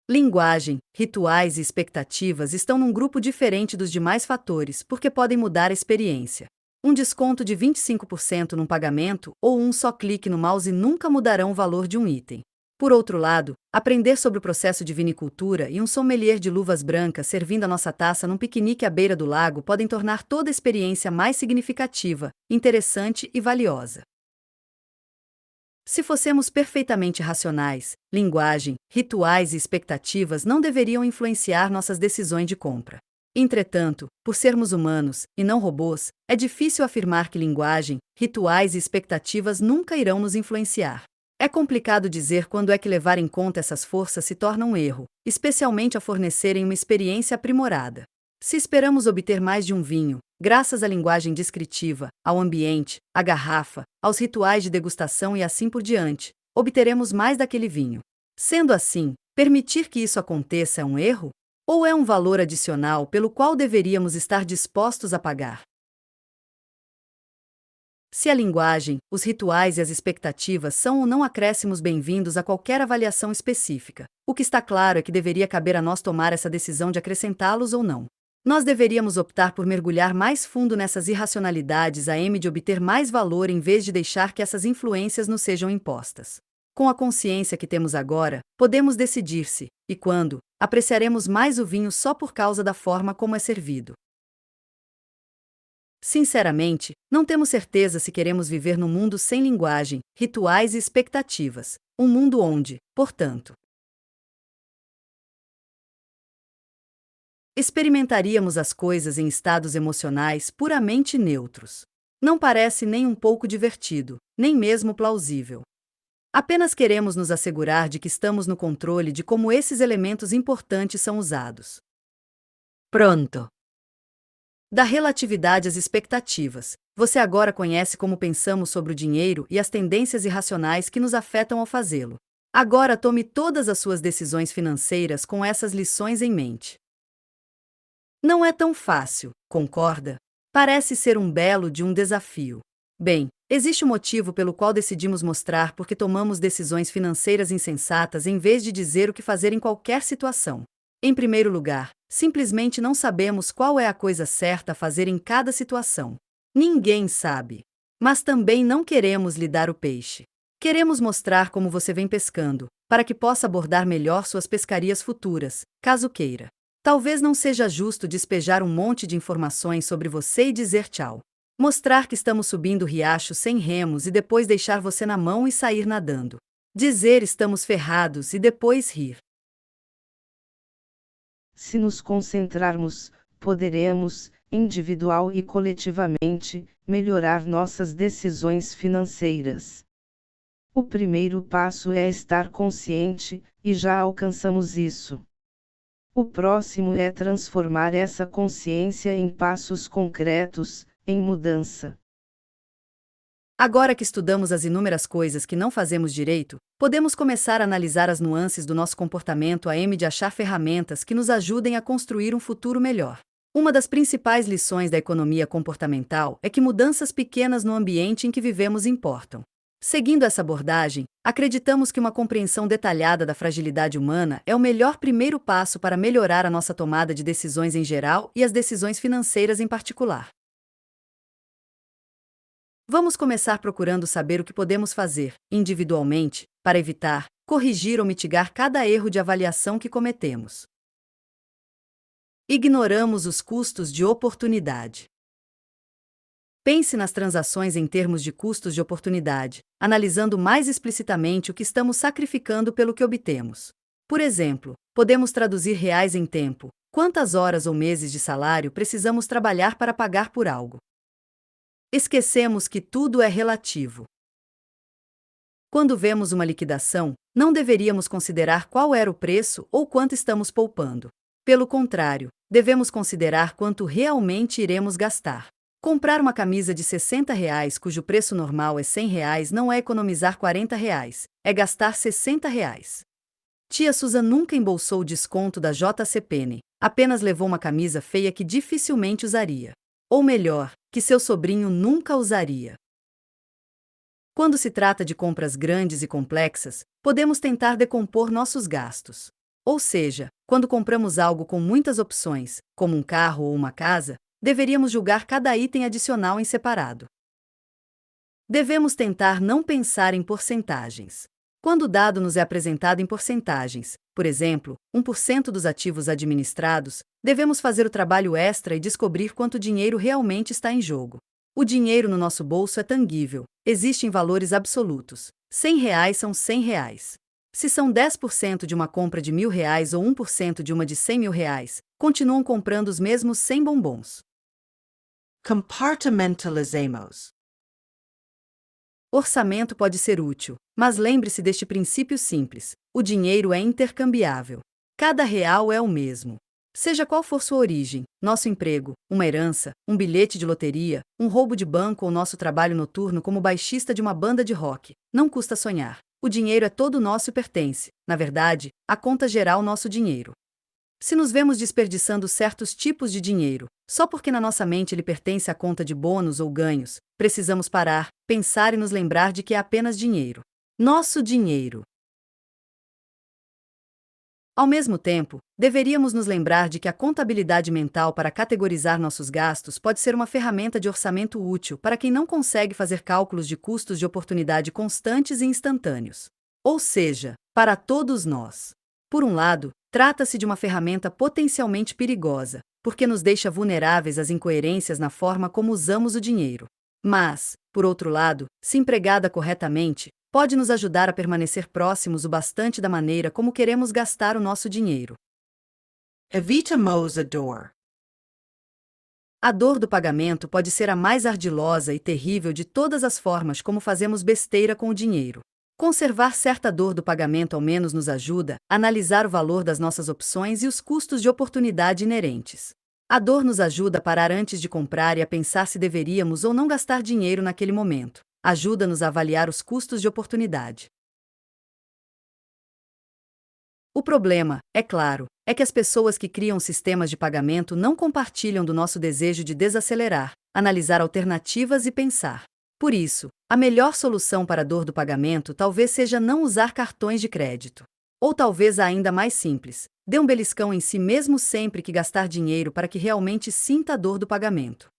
[SPEAKER 2] Linguagem, rituais e expectativas estão num grupo diferente dos demais fatores porque podem mudar a experiência. Um desconto de 25% num pagamento ou um só clique no mouse nunca mudarão o valor de um item. Por outro lado, aprender sobre o processo de vinicultura e um sommelier de luvas brancas servindo a nossa taça num piquenique à beira do lago podem tornar toda a experiência mais significativa, interessante e valiosa. Se fossemos perfeitamente racionais, linguagem, rituais e expectativas não deveriam influenciar nossas decisões de compra. Entretanto, por sermos humanos, e não robôs, é difícil afirmar que linguagem, rituais e expectativas nunca irão nos influenciar. É complicado dizer quando é que levar em conta essas forças se torna um erro, especialmente a fornecerem uma experiência aprimorada. Se esperamos obter mais de um vinho, graças à linguagem descritiva, ao ambiente, à garrafa, aos rituais de degustação e assim por diante, obteremos mais daquele vinho. Sendo assim, permitir que isso aconteça é um erro? Ou é um valor adicional pelo qual deveríamos estar dispostos a pagar? Se a linguagem, os rituais e as expectativas são ou não acréscimos bem-vindos a qualquer avaliação específica, o que está claro é que deveria caber a nós tomar essa decisão de acrescentá-los ou não. Nós deveríamos optar por mergulhar mais fundo nessas irracionalidades a de obter mais valor em vez de deixar que essas influências nos sejam impostas. Com a consciência que temos agora, podemos decidir se, e quando, apreciaremos mais o vinho só por causa da forma como é servido. Sinceramente, não temos certeza se queremos viver num mundo sem linguagem, rituais e expectativas, um mundo onde, portanto, experimentaríamos as coisas em estados emocionais puramente neutros. Não parece nem um pouco divertido, nem mesmo plausível. Apenas queremos nos assegurar de que estamos no controle de como esses elementos importantes são usados. Pronto! Da relatividade às expectativas, você agora conhece como pensamos sobre o dinheiro e as tendências irracionais que nos afetam ao fazê-lo. Agora tome todas as suas decisões financeiras com essas lições em mente. Não é tão fácil, concorda? Parece ser um belo de um desafio. Bem, existe um motivo pelo qual decidimos mostrar por que tomamos decisões financeiras insensatas em vez de dizer o que fazer em qualquer situação. Em primeiro lugar, simplesmente não sabemos qual é a coisa certa a fazer em cada situação. Ninguém sabe. Mas também não queremos lhe dar o peixe. Queremos mostrar como você vem pescando, para que possa abordar melhor suas pescarias futuras, caso queira. Talvez não seja justo despejar um monte de informações sobre você e dizer tchau. Mostrar que estamos subindo o riacho sem remos e depois deixar você na mão e sair nadando. Dizer estamos ferrados e depois rir.
[SPEAKER 3] Se nos concentrarmos, poderemos, individual e coletivamente, melhorar nossas decisões financeiras. O primeiro passo é estar consciente, e já alcançamos isso. O próximo é transformar essa consciência em passos concretos, em mudança.
[SPEAKER 2] Agora que estudamos as inúmeras coisas que não fazemos direito, podemos começar a analisar as nuances do nosso comportamento a fim de achar ferramentas que nos ajudem a construir um futuro melhor. Uma das principais lições da economia comportamental é que mudanças pequenas no ambiente em que vivemos importam. Seguindo essa abordagem, acreditamos que uma compreensão detalhada da fragilidade humana é o melhor primeiro passo para melhorar a nossa tomada de decisões em geral e as decisões financeiras em particular. Vamos começar procurando saber o que podemos fazer, individualmente, para evitar, corrigir ou mitigar cada erro de avaliação que cometemos. Ignoramos os custos de oportunidade. Pense nas transações em termos de custos de oportunidade, analisando mais explicitamente o que estamos sacrificando pelo que obtemos. Por exemplo, podemos traduzir reais em tempo. Quantas horas ou meses de salário precisamos trabalhar para pagar por algo? Esquecemos que tudo é relativo. Quando vemos uma liquidação, não deveríamos considerar qual era o preço ou quanto estamos poupando. Pelo contrário, devemos considerar quanto realmente iremos gastar. Comprar uma camisa de R$ 60 cujo preço normal é R$ 100 não é economizar R$ 40, é gastar R$ 60. Tia Susan nunca embolsou o desconto da JCPenney, apenas levou uma camisa feia que dificilmente usaria. Ou melhor, que seu sobrinho nunca usaria. Quando se trata de compras grandes e complexas, podemos tentar decompor nossos gastos. Ou seja, quando compramos algo com muitas opções, como um carro ou uma casa, deveríamos julgar cada item adicional em separado. Devemos tentar não pensar em porcentagens. Quando o dado nos é apresentado em porcentagens, por exemplo, 1% dos ativos administrados, devemos fazer o trabalho extra e descobrir quanto dinheiro realmente está em jogo. O dinheiro no nosso bolso é tangível, existe em valores absolutos. R$ 100 são R$ 100. Se são 10% de uma compra de R$ 1.000 ou 1% de uma de R$ 100.000, continuam comprando os mesmos 100 bombons.
[SPEAKER 4] Compartimentalizemos.
[SPEAKER 2] Orçamento pode ser útil, mas lembre-se deste princípio simples: o dinheiro é intercambiável. Cada real é o mesmo. Seja qual for sua origem, nosso emprego, uma herança, um bilhete de loteria, um roubo de banco ou nosso trabalho noturno como baixista de uma banda de rock, não custa sonhar. O dinheiro é todo nosso e pertence, na verdade, à conta geral nosso dinheiro. Se nos vemos desperdiçando certos tipos de dinheiro, só porque na nossa mente ele pertence à conta de bônus ou ganhos, precisamos parar, pensar e nos lembrar de que é apenas dinheiro. Nosso dinheiro. Ao mesmo tempo, deveríamos nos lembrar de que a contabilidade mental para categorizar nossos gastos pode ser uma ferramenta de orçamento útil para quem não consegue fazer cálculos de custos de oportunidade constantes e instantâneos. Ou seja, para todos nós. Por um lado, trata-se de uma ferramenta potencialmente perigosa, porque nos deixa vulneráveis às incoerências na forma como usamos o dinheiro. Mas, por outro lado, se empregada corretamente, pode nos ajudar a permanecer próximos o bastante da maneira como queremos gastar o nosso dinheiro.
[SPEAKER 4] Evitamos a dor.
[SPEAKER 2] A dor do pagamento pode ser a mais ardilosa e terrível de todas as formas como fazemos besteira com o dinheiro. Conservar certa dor do pagamento ao menos nos ajuda a analisar o valor das nossas opções e os custos de oportunidade inerentes. A dor nos ajuda a parar antes de comprar e a pensar se deveríamos ou não gastar dinheiro naquele momento. Ajuda-nos a avaliar os custos de oportunidade. O problema, é claro, é que as pessoas que criam sistemas de pagamento não compartilham do nosso desejo de desacelerar, analisar alternativas e pensar. Por isso, a melhor solução para a dor do pagamento talvez seja não usar cartões de crédito. Ou talvez a ainda mais simples, dê um beliscão em si mesmo sempre que gastar dinheiro para que realmente sinta a dor do pagamento.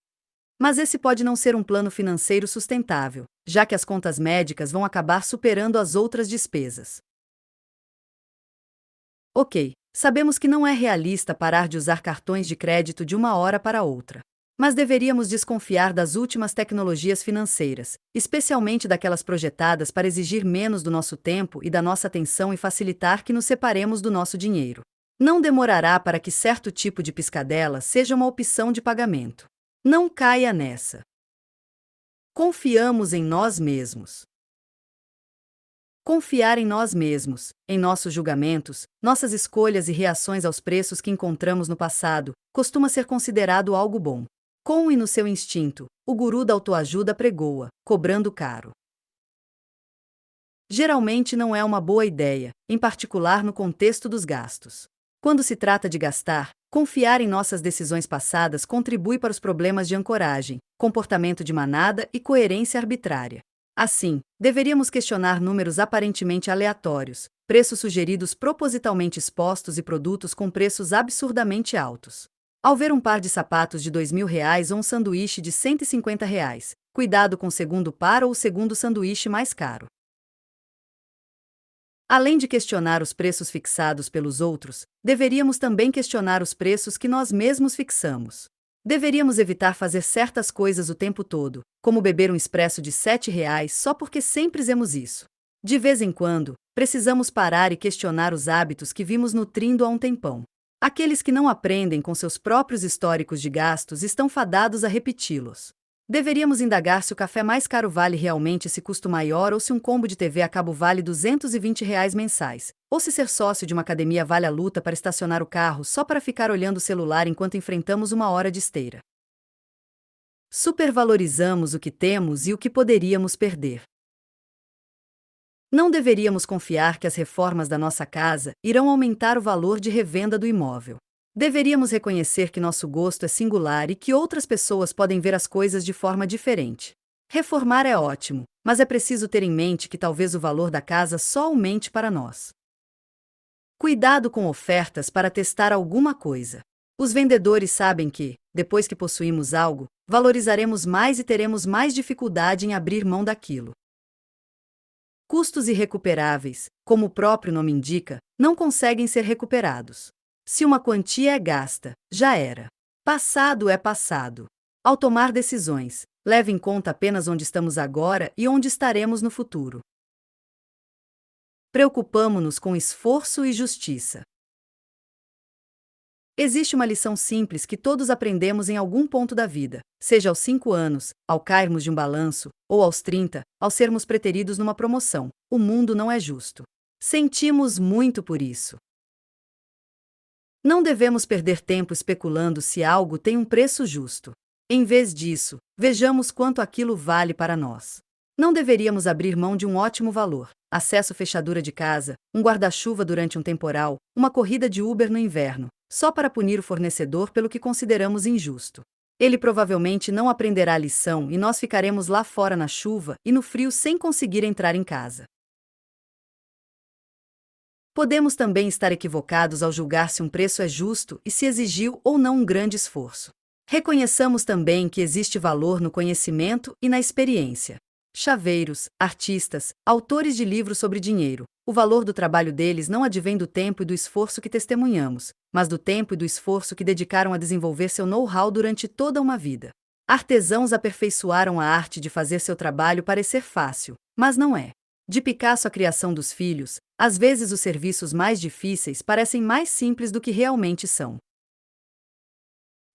[SPEAKER 2] Mas esse pode não ser um plano financeiro sustentável, já que as contas médicas vão acabar superando as outras despesas. Ok, sabemos que não é realista parar de usar cartões de crédito de uma hora para outra. Mas deveríamos desconfiar das últimas tecnologias financeiras, especialmente daquelas projetadas para exigir menos do nosso tempo e da nossa atenção e facilitar que nos separemos do nosso dinheiro. Não demorará para que certo tipo de piscadela seja uma opção de pagamento. Não caia nessa. Confiamos em nós mesmos. Confiar em nós mesmos, em nossos julgamentos, nossas escolhas e reações aos preços que encontramos no passado, costuma ser considerado algo bom. Com e no seu instinto, o guru da autoajuda pregoa, cobrando caro. Geralmente não é uma boa ideia, em particular no contexto dos gastos. Quando se trata de gastar, confiar em nossas decisões passadas contribui para os problemas de ancoragem, comportamento de manada e coerência arbitrária. Assim, deveríamos questionar números aparentemente aleatórios, preços sugeridos propositalmente expostos e produtos com preços absurdamente altos. Ao ver um par de sapatos de R$ 2.000 ou um sanduíche de R$ 150, cuidado com o segundo par ou o segundo sanduíche mais caro. Além de questionar os preços fixados pelos outros, deveríamos também questionar os preços que nós mesmos fixamos. Deveríamos evitar fazer certas coisas o tempo todo, como beber um expresso de R$ 7 só porque sempre fizemos isso. De vez em quando, precisamos parar e questionar os hábitos que vimos nutrindo há um tempão. Aqueles que não aprendem com seus próprios históricos de gastos estão fadados a repeti-los. Deveríamos indagar se o café mais caro vale realmente esse custo maior ou se um combo de TV a cabo vale R$ 220 mensais, ou se ser sócio de uma academia vale a luta para estacionar o carro só para ficar olhando o celular enquanto enfrentamos uma hora de esteira. Supervalorizamos o que temos e o que poderíamos perder. Não deveríamos confiar que as reformas da nossa casa irão aumentar o valor de revenda do imóvel. Deveríamos reconhecer que nosso gosto é singular e que outras pessoas podem ver as coisas de forma diferente. Reformar é ótimo, mas é preciso ter em mente que talvez o valor da casa só aumente para nós. Cuidado com ofertas para testar alguma coisa. Os vendedores sabem que, depois que possuímos algo, valorizaremos mais e teremos mais dificuldade em abrir mão daquilo. Custos irrecuperáveis, como o próprio nome indica, não conseguem ser recuperados. Se uma quantia é gasta, já era. Passado é passado. Ao tomar decisões, leve em conta apenas onde estamos agora e onde estaremos no futuro. Preocupamo-nos com esforço e justiça. Existe uma lição simples que todos aprendemos em algum ponto da vida, seja aos 5 anos, ao cairmos de um balanço, ou aos 30, ao sermos preteridos numa promoção: o mundo não é justo. Sentimos muito por isso. Não devemos perder tempo especulando se algo tem um preço justo. Em vez disso, vejamos quanto aquilo vale para nós. Não deveríamos abrir mão de um ótimo valor: acesso à fechadura de casa, um guarda-chuva durante um temporal, uma corrida de Uber no inverno, só para punir o fornecedor pelo que consideramos injusto. Ele provavelmente não aprenderá a lição e nós ficaremos lá fora na chuva e no frio sem conseguir entrar em casa. Podemos também estar equivocados ao julgar se um preço é justo e se exigiu ou não um grande esforço. Reconheçamos também que existe valor no conhecimento e na experiência. Chaveiros, artistas, autores de livros sobre dinheiro, o valor do trabalho deles não advém do tempo e do esforço que testemunhamos, mas do tempo e do esforço que dedicaram a desenvolver seu know-how durante toda uma vida. Artesãos aperfeiçoaram a arte de fazer seu trabalho parecer fácil, mas não é. De Picasso à criação dos filhos, às vezes os serviços mais difíceis parecem mais simples do que realmente são.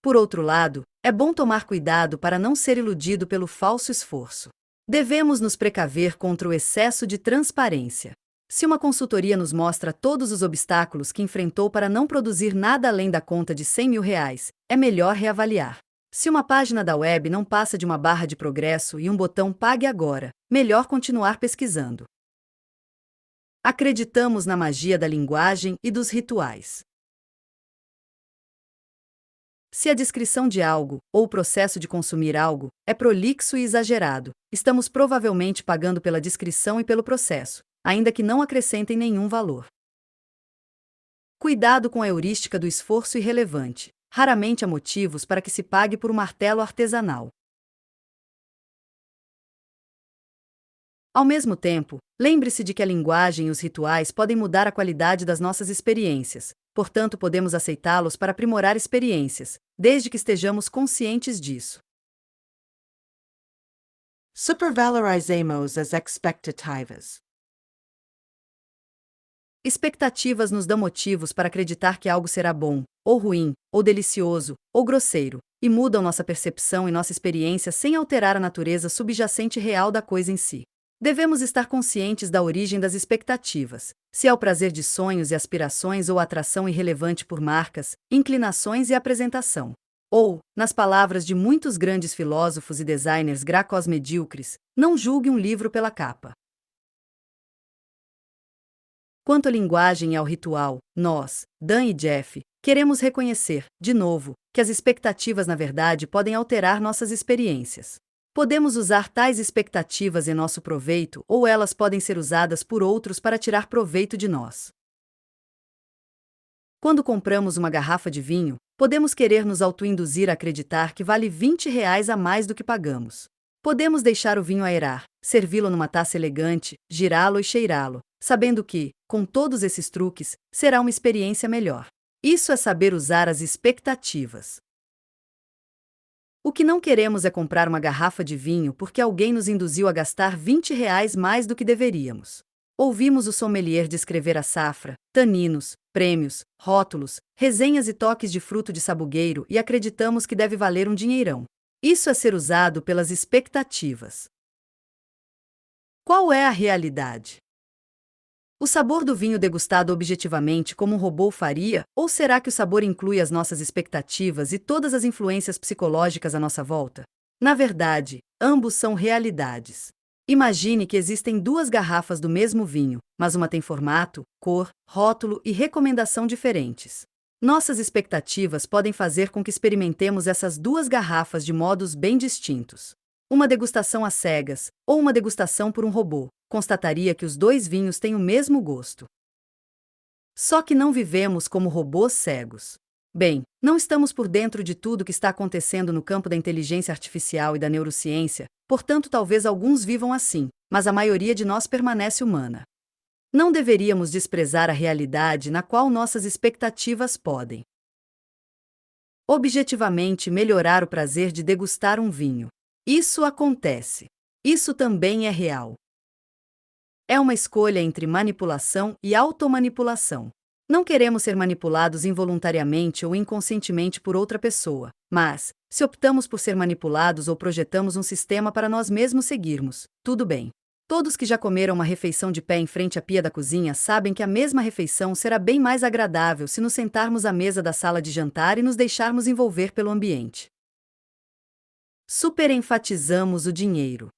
[SPEAKER 2] Por outro lado, é bom tomar cuidado para não ser iludido pelo falso esforço. Devemos nos precaver contra o excesso de transparência. Se uma consultoria nos mostra todos os obstáculos que enfrentou para não produzir nada além da conta de R$ 100.000, é melhor reavaliar. Se uma página da web não passa de uma barra de progresso e um botão Pague Agora, melhor continuar pesquisando. Acreditamos na magia da linguagem e dos rituais. Se a descrição de algo, ou o processo de consumir algo, é prolixo e exagerado, estamos provavelmente pagando pela descrição e pelo processo, ainda que não acrescentem nenhum valor. Cuidado com a heurística do esforço irrelevante. Raramente há motivos para que se pague por um martelo artesanal. Ao mesmo tempo, lembre-se de que a linguagem e os rituais podem mudar a qualidade das nossas experiências, portanto podemos aceitá-los para aprimorar experiências, desde que estejamos conscientes disso.
[SPEAKER 4] Supervalorizamos as expectativas.
[SPEAKER 2] Expectativas nos dão motivos para acreditar que algo será bom, ou ruim, ou delicioso, ou grosseiro, e mudam nossa percepção e nossa experiência sem alterar a natureza subjacente real da coisa em si. Devemos estar conscientes da origem das expectativas, se é o prazer de sonhos e aspirações ou a atração irrelevante por marcas, inclinações e apresentação. Ou, nas palavras de muitos grandes filósofos e designers gracos medíocres, não julgue um livro pela capa. Quanto à linguagem e ao ritual, nós, Dan e Jeff, queremos reconhecer, de novo, que as expectativas na verdade podem alterar nossas experiências. Podemos usar tais expectativas em nosso proveito ou elas podem ser usadas por outros para tirar proveito de nós. Quando compramos uma garrafa de vinho, podemos querer nos autoinduzir a acreditar que vale R$ 20 a mais do que pagamos. Podemos deixar o vinho aerar, servi-lo numa taça elegante, girá-lo e cheirá-lo, sabendo que, com todos esses truques, será uma experiência melhor. Isso é saber usar as expectativas. O que não queremos é comprar uma garrafa de vinho porque alguém nos induziu a gastar R$ 20 mais do que deveríamos. Ouvimos o sommelier descrever a safra, taninos, prêmios, rótulos, resenhas e toques de fruto de sabugueiro e acreditamos que deve valer um dinheirão. Isso é ser usado pelas expectativas. Qual é a realidade? O sabor do vinho degustado objetivamente como um robô faria, ou será que o sabor inclui as nossas expectativas e todas as influências psicológicas à nossa volta? Na verdade, ambos são realidades. Imagine que existem duas garrafas do mesmo vinho, mas uma tem formato, cor, rótulo e recomendação diferentes. Nossas expectativas podem fazer com que experimentemos essas duas garrafas de modos bem distintos. Uma degustação às cegas, ou uma degustação por um robô, constataria que os dois vinhos têm o mesmo gosto. Só que não vivemos como robôs cegos. Bem, não estamos por dentro de tudo que está acontecendo no campo da inteligência artificial e da neurociência, portanto talvez alguns vivam assim, mas a maioria de nós permanece humana. Não deveríamos desprezar a realidade na qual nossas expectativas podem objetivamente melhorar o prazer de degustar um vinho. Isso acontece. Isso também é real. É uma escolha entre manipulação e automanipulação. Não queremos ser manipulados involuntariamente ou inconscientemente por outra pessoa, mas, se optamos por ser manipulados ou projetamos um sistema para nós mesmos seguirmos, tudo bem. Todos que já comeram uma refeição de pé em frente à pia da cozinha sabem que a mesma refeição será bem mais agradável se nos sentarmos à mesa da sala de jantar e nos deixarmos envolver pelo ambiente. Superenfatizamos o dinheiro.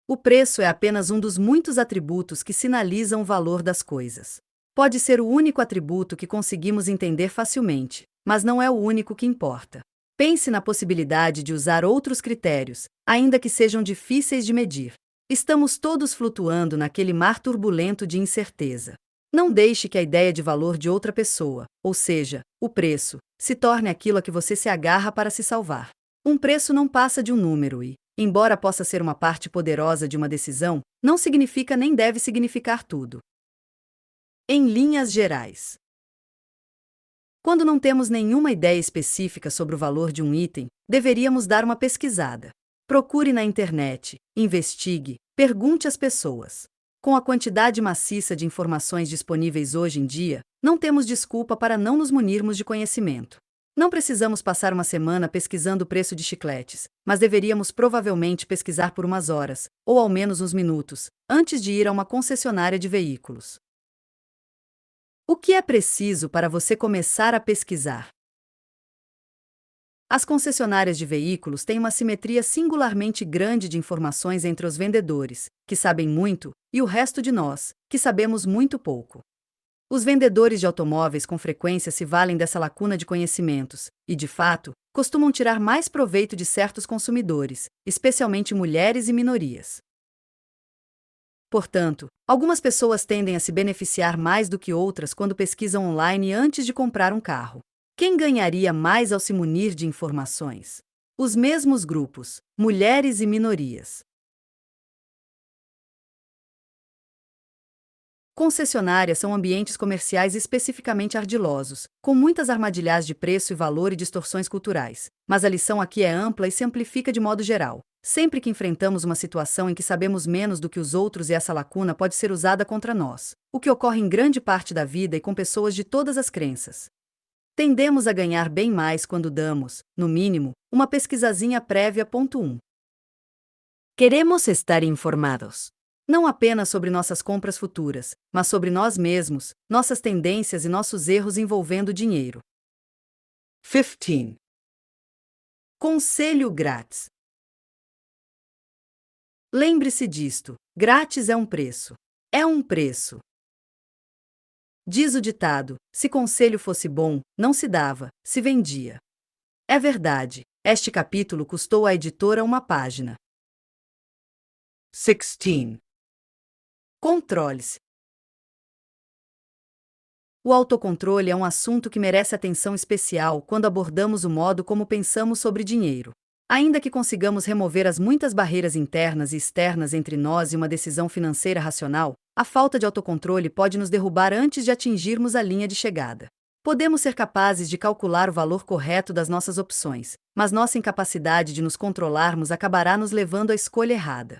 [SPEAKER 2] O preço é apenas um dos muitos atributos que sinalizam o valor das coisas. Pode ser o único atributo que conseguimos entender facilmente, mas não é o único que importa. Pense na possibilidade de usar outros critérios, ainda que sejam difíceis de medir. Estamos todos flutuando naquele mar turbulento de incerteza. Não deixe que a ideia de valor de outra pessoa, ou seja, o preço, se torne aquilo a que você se agarra para se salvar. Um preço não passa de um número e, embora possa ser uma parte poderosa de uma decisão, não significa nem deve significar tudo. Em linhas gerais. Quando não temos nenhuma ideia específica sobre o valor de um item, deveríamos dar uma pesquisada. Procure na internet, investigue, pergunte às pessoas. Com a quantidade maciça de informações disponíveis hoje em dia, não temos desculpa para não nos munirmos de conhecimento. Não precisamos passar uma semana pesquisando o preço de chicletes, mas deveríamos provavelmente pesquisar por umas horas, ou ao menos uns minutos, antes de ir a uma concessionária de veículos. O que é preciso para você começar a pesquisar? As concessionárias de veículos têm uma simetria singularmente grande de informações entre os vendedores, que sabem muito, e o resto de nós, que sabemos muito pouco. Os vendedores de automóveis com frequência se valem dessa lacuna de conhecimentos, e, de fato, costumam tirar mais proveito de certos consumidores, especialmente mulheres e minorias. Portanto, algumas pessoas tendem a se beneficiar mais do que outras quando pesquisam online antes de comprar um carro. Quem ganharia mais ao se munir de informações? Os mesmos grupos, mulheres e minorias. Concessionárias são ambientes comerciais especificamente ardilosos, com muitas armadilhas de preço e valor e distorções culturais. Mas a lição aqui é ampla e se amplifica de modo geral. Sempre que enfrentamos uma situação em que sabemos menos do que os outros e essa lacuna pode ser usada contra nós, o que ocorre em grande parte da vida e com pessoas de todas as crenças. Tendemos a ganhar bem mais quando damos, no mínimo, uma pesquisazinha prévia. 1. Queremos estar informados. Não apenas sobre nossas compras futuras, mas sobre nós mesmos, nossas tendências e nossos erros envolvendo dinheiro.
[SPEAKER 4] 15.
[SPEAKER 2] Conselho grátis. Lembre-se disto: grátis é um preço. É um preço. Diz o ditado: se conselho fosse bom, não se dava, se vendia. É verdade, este capítulo custou à editora uma página.
[SPEAKER 4] 16.
[SPEAKER 2] Controle-se. O autocontrole é um assunto que merece atenção especial quando abordamos o modo como pensamos sobre dinheiro. Ainda que consigamos remover as muitas barreiras internas e externas entre nós e uma decisão financeira racional, a falta de autocontrole pode nos derrubar antes de atingirmos a linha de chegada. Podemos ser capazes de calcular o valor correto das nossas opções, mas nossa incapacidade de nos controlarmos acabará nos levando à escolha errada.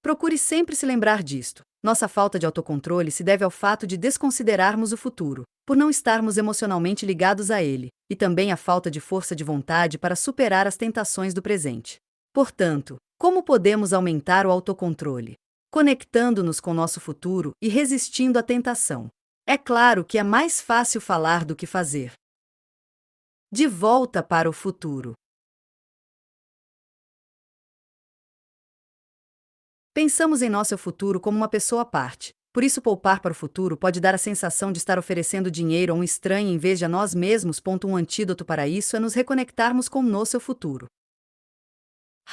[SPEAKER 2] Procure sempre se lembrar disto. Nossa falta de autocontrole se deve ao fato de desconsiderarmos o futuro, por não estarmos emocionalmente ligados a ele, e também à falta de força de vontade para superar as tentações do presente. Portanto, como podemos aumentar o autocontrole? Conectando-nos com nosso futuro e resistindo à tentação. É claro que é mais fácil falar do que fazer. De volta para o futuro. Pensamos em nosso futuro como uma pessoa à parte. Por isso, poupar para o futuro pode dar a sensação de estar oferecendo dinheiro a um estranho em vez de a nós mesmos. Um antídoto para isso é nos reconectarmos com o nosso futuro.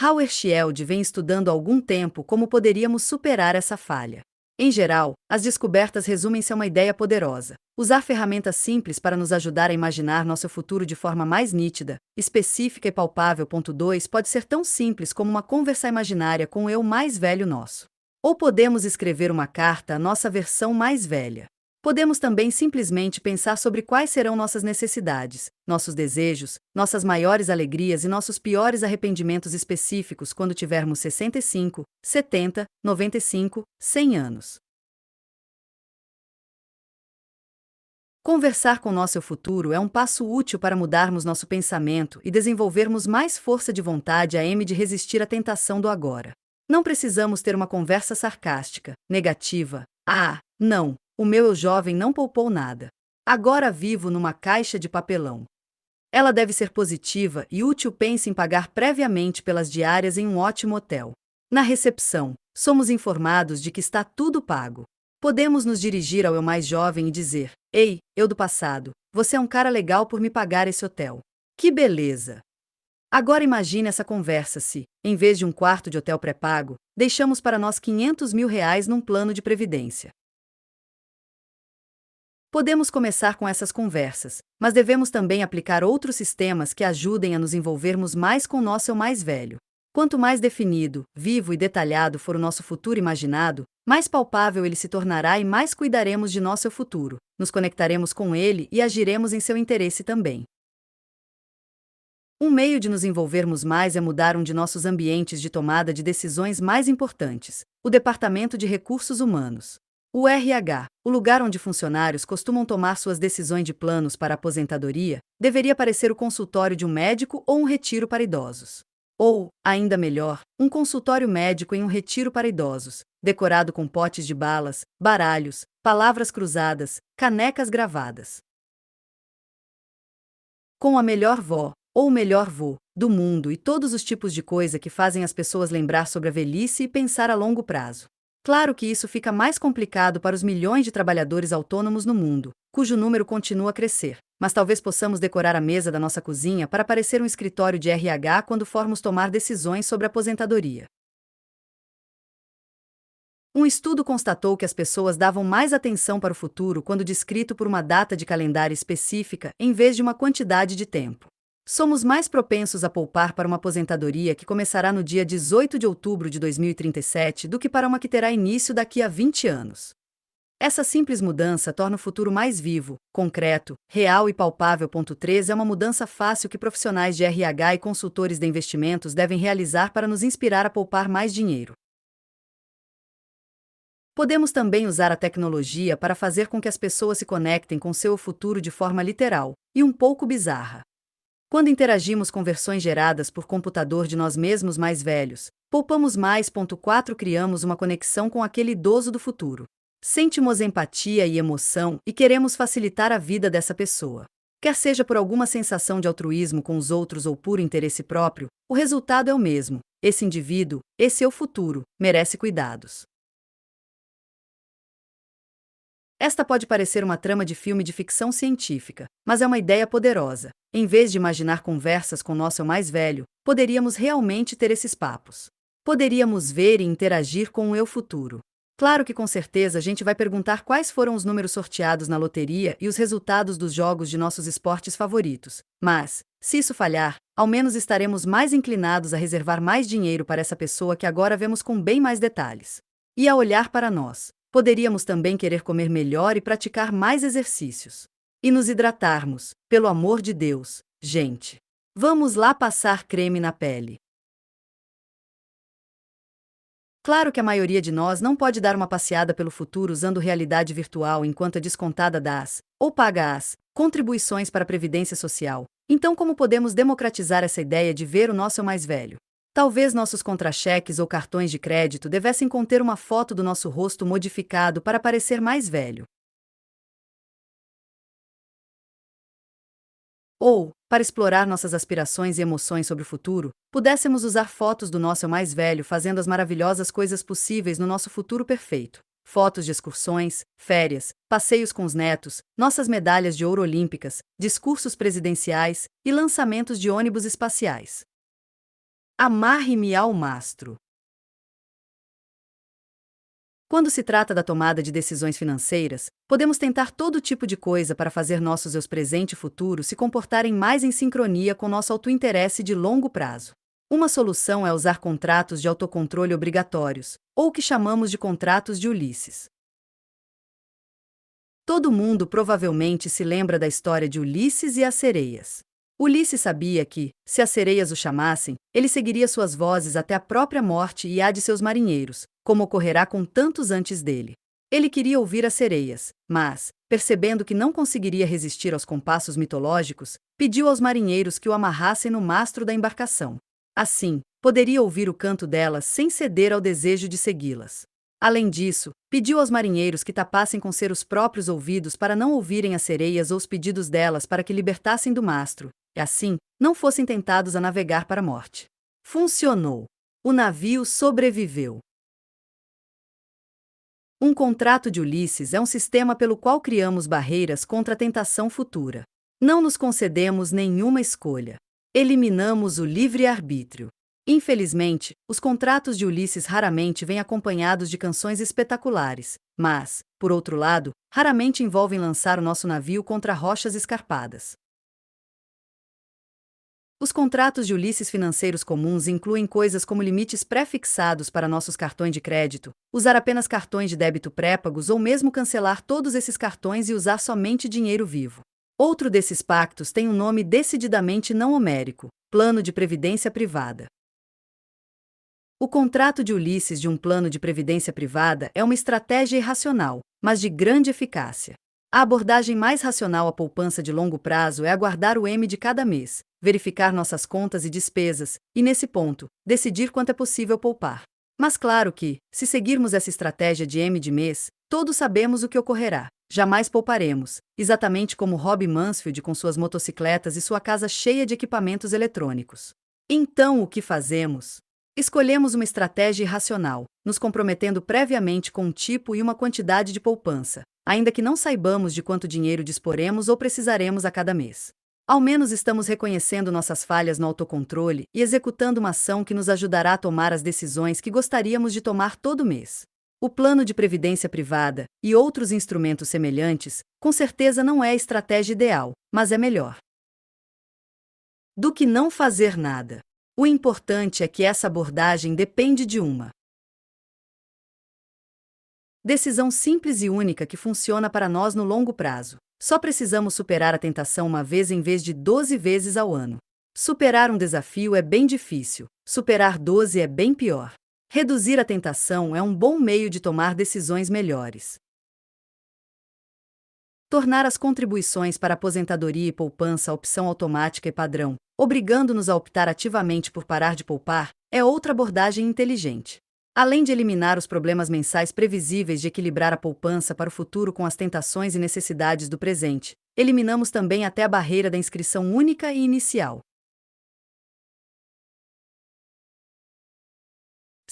[SPEAKER 2] Howard Schultz vem estudando há algum tempo como poderíamos superar essa falha. Em geral, as descobertas resumem-se a uma ideia poderosa: usar ferramentas simples para nos ajudar a imaginar nosso futuro de forma mais nítida, específica e palpável. 2 Pode ser tão simples como uma conversa imaginária com o eu mais velho nosso. Ou podemos escrever uma carta à nossa versão mais velha. Podemos também simplesmente pensar sobre quais serão nossas necessidades, nossos desejos, nossas maiores alegrias e nossos piores arrependimentos específicos quando tivermos 65, 70, 95, 100 anos. Conversar com nosso futuro é um passo útil para mudarmos nosso pensamento e desenvolvermos mais força de vontade de resistir à tentação do agora. Não precisamos ter uma conversa sarcástica, negativa. Não, o meu eu jovem não poupou nada. Agora vivo numa caixa de papelão. Ela deve ser positiva e útil. Pense em pagar previamente pelas diárias em um ótimo hotel. Na recepção, somos informados de que está tudo pago. Podemos nos dirigir ao eu mais jovem e dizer: ei, eu do passado, você é um cara legal por me pagar esse hotel. Que beleza! Agora imagine essa conversa se, em vez de um quarto de hotel pré-pago, deixamos para nós R$500 mil num plano de previdência. Podemos começar com essas conversas, mas devemos também aplicar outros sistemas que ajudem a nos envolvermos mais com o nosso eu mais velho. Quanto mais definido, vivo e detalhado for o nosso futuro imaginado, mais palpável ele se tornará e mais cuidaremos de nosso eu futuro, nos conectaremos com ele e agiremos em seu interesse também. Um meio de nos envolvermos mais é mudar um de nossos ambientes de tomada de decisões mais importantes, o Departamento de Recursos Humanos. O RH, o lugar onde funcionários costumam tomar suas decisões de planos para a aposentadoria, deveria parecer o consultório de um médico ou um retiro para idosos. Ou, ainda melhor, um consultório médico em um retiro para idosos, decorado com potes de balas, baralhos, palavras cruzadas, canecas gravadas. Com a melhor vó, ou o melhor vô, do mundo e todos os tipos de coisa que fazem as pessoas lembrar sobre a velhice e pensar a longo prazo. Claro que isso fica mais complicado para os milhões de trabalhadores autônomos no mundo, cujo número continua a crescer, mas talvez possamos decorar a mesa da nossa cozinha para parecer um escritório de RH quando formos tomar decisões sobre a aposentadoria. Um estudo constatou que as pessoas davam mais atenção para o futuro quando descrito por uma data de calendário específica em vez de uma quantidade de tempo. Somos mais propensos a poupar para uma aposentadoria que começará no dia 18 de outubro de 2037 do que para uma que terá início daqui a 20 anos. Essa simples mudança torna o futuro mais vivo, concreto, real e palpável. 3 É uma mudança fácil que profissionais de RH e consultores de investimentos devem realizar para nos inspirar a poupar mais dinheiro. Podemos também usar a tecnologia para fazer com que as pessoas se conectem com seu futuro de forma literal e um pouco bizarra. Quando interagimos com versões geradas por computador de nós mesmos mais velhos, poupamos mais. 4 Criamos uma conexão com aquele idoso do futuro. Sentimos empatia e emoção e queremos facilitar a vida dessa pessoa. Quer seja por alguma sensação de altruísmo com os outros ou puro interesse próprio, o resultado é o mesmo. Esse indivíduo, esse é o futuro, merece cuidados. Esta pode parecer uma trama de filme de ficção científica, mas é uma ideia poderosa. Em vez de imaginar conversas com nosso eu mais velho, poderíamos realmente ter esses papos. Poderíamos ver e interagir com o eu futuro. Claro que com certeza a gente vai perguntar quais foram os números sorteados na loteria e os resultados dos jogos de nossos esportes favoritos. Mas, se isso falhar, ao menos estaremos mais inclinados a reservar mais dinheiro para essa pessoa que agora vemos com bem mais detalhes. E a olhar para nós, poderíamos também querer comer melhor e praticar mais exercícios. E nos hidratarmos, pelo amor de Deus, gente. Vamos lá passar creme na pele. Claro que a maioria de nós não pode dar uma passeada pelo futuro usando realidade virtual enquanto é descontada ou paga as contribuições para a Previdência Social. Então, como podemos democratizar essa ideia de ver o nosso eu mais velho? Talvez nossos contra-cheques ou cartões de crédito devessem conter uma foto do nosso rosto modificado para parecer mais velho. Ou, para explorar nossas aspirações e emoções sobre o futuro, pudéssemos usar fotos do nosso eu mais velho fazendo as maravilhosas coisas possíveis no nosso futuro perfeito. Fotos de excursões, férias, passeios com os netos, nossas medalhas de ouro olímpicas, discursos presidenciais e lançamentos de ônibus espaciais. Amarre-me ao mastro. Quando se trata da tomada de decisões financeiras, podemos tentar todo tipo de coisa para fazer nossos eus presente e futuro se comportarem mais em sincronia com nosso autointeresse de longo prazo. Uma solução é usar contratos de autocontrole obrigatórios, ou o que chamamos de contratos de Ulisses. Todo mundo provavelmente se lembra da história de Ulisses e as sereias. Ulisses sabia que, se as sereias o chamassem, ele seguiria suas vozes até a própria morte e a de seus marinheiros, como ocorrerá com tantos antes dele. Ele queria ouvir as sereias, mas, percebendo que não conseguiria resistir aos compassos mitológicos, pediu aos marinheiros que o amarrassem no mastro da embarcação. Assim, poderia ouvir o canto delas sem ceder ao desejo de segui-las. Além disso, pediu aos marinheiros que tapassem com seus próprios ouvidos para não ouvirem as sereias ou os pedidos delas para que libertassem do mastro, e assim, não fossem tentados a navegar para a morte. Funcionou. O navio sobreviveu. Um contrato de Ulisses é um sistema pelo qual criamos barreiras contra a tentação futura. Não nos concedemos nenhuma escolha. Eliminamos o livre-arbítrio. Infelizmente, os contratos de Ulisses raramente vêm acompanhados de canções espetaculares, mas, por outro lado, raramente envolvem lançar o nosso navio contra rochas escarpadas. Os contratos de Ulisses financeiros comuns incluem coisas como limites pré-fixados para nossos cartões de crédito, usar apenas cartões de débito pré-pagos ou mesmo cancelar todos esses cartões e usar somente dinheiro vivo. Outro desses pactos tem um nome decididamente não homérico: plano de previdência privada. O contrato de Ulisses de um plano de previdência privada é uma estratégia irracional, mas de grande eficácia. A abordagem mais racional à poupança de longo prazo é aguardar o M de cada mês, verificar nossas contas e despesas, e nesse ponto, decidir quanto é possível poupar. Mas claro que, se seguirmos essa estratégia de M de mês, todos sabemos o que ocorrerá. Jamais pouparemos, exatamente como Rob Mansfield com suas motocicletas e sua casa cheia de equipamentos eletrônicos. Então o que fazemos? Escolhemos uma estratégia irracional, nos comprometendo previamente com um tipo e uma quantidade de poupança, ainda que não saibamos de quanto dinheiro disporemos ou precisaremos a cada mês. Ao menos estamos reconhecendo nossas falhas no autocontrole e executando uma ação que nos ajudará a tomar as decisões que gostaríamos de tomar todo mês. O plano de previdência privada, e outros instrumentos semelhantes, com certeza não é a estratégia ideal, mas é melhor do que não fazer nada. O importante é que essa abordagem depende de uma decisão simples e única que funciona para nós no longo prazo. Só precisamos superar a tentação uma vez em vez de 12 vezes ao ano. Superar um desafio é bem difícil, superar 12 é bem pior. Reduzir a tentação é um bom meio de tomar decisões melhores. Tornar as contribuições para aposentadoria e poupança opção automática e padrão, obrigando-nos a optar ativamente por parar de poupar, é outra abordagem inteligente. Além de eliminar os problemas mensais previsíveis de equilibrar a poupança para o futuro com as tentações e necessidades do presente, eliminamos também até a barreira da inscrição única e inicial.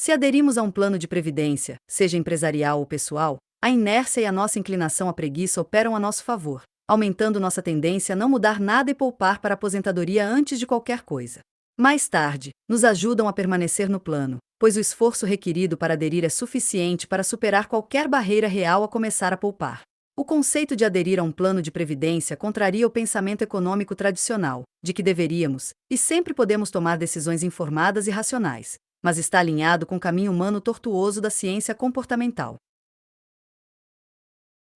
[SPEAKER 2] Se aderimos a um plano de previdência, seja empresarial ou pessoal, a inércia e a nossa inclinação à preguiça operam a nosso favor, aumentando nossa tendência a não mudar nada e poupar para a aposentadoria antes de qualquer coisa. Mais tarde, nos ajudam a permanecer no plano, pois o esforço requerido para aderir é suficiente para superar qualquer barreira real a começar a poupar. O conceito de aderir a um plano de previdência contraria o pensamento econômico tradicional, de que deveríamos, e sempre podemos tomar decisões informadas e racionais, mas está alinhado com o caminho humano tortuoso da ciência comportamental.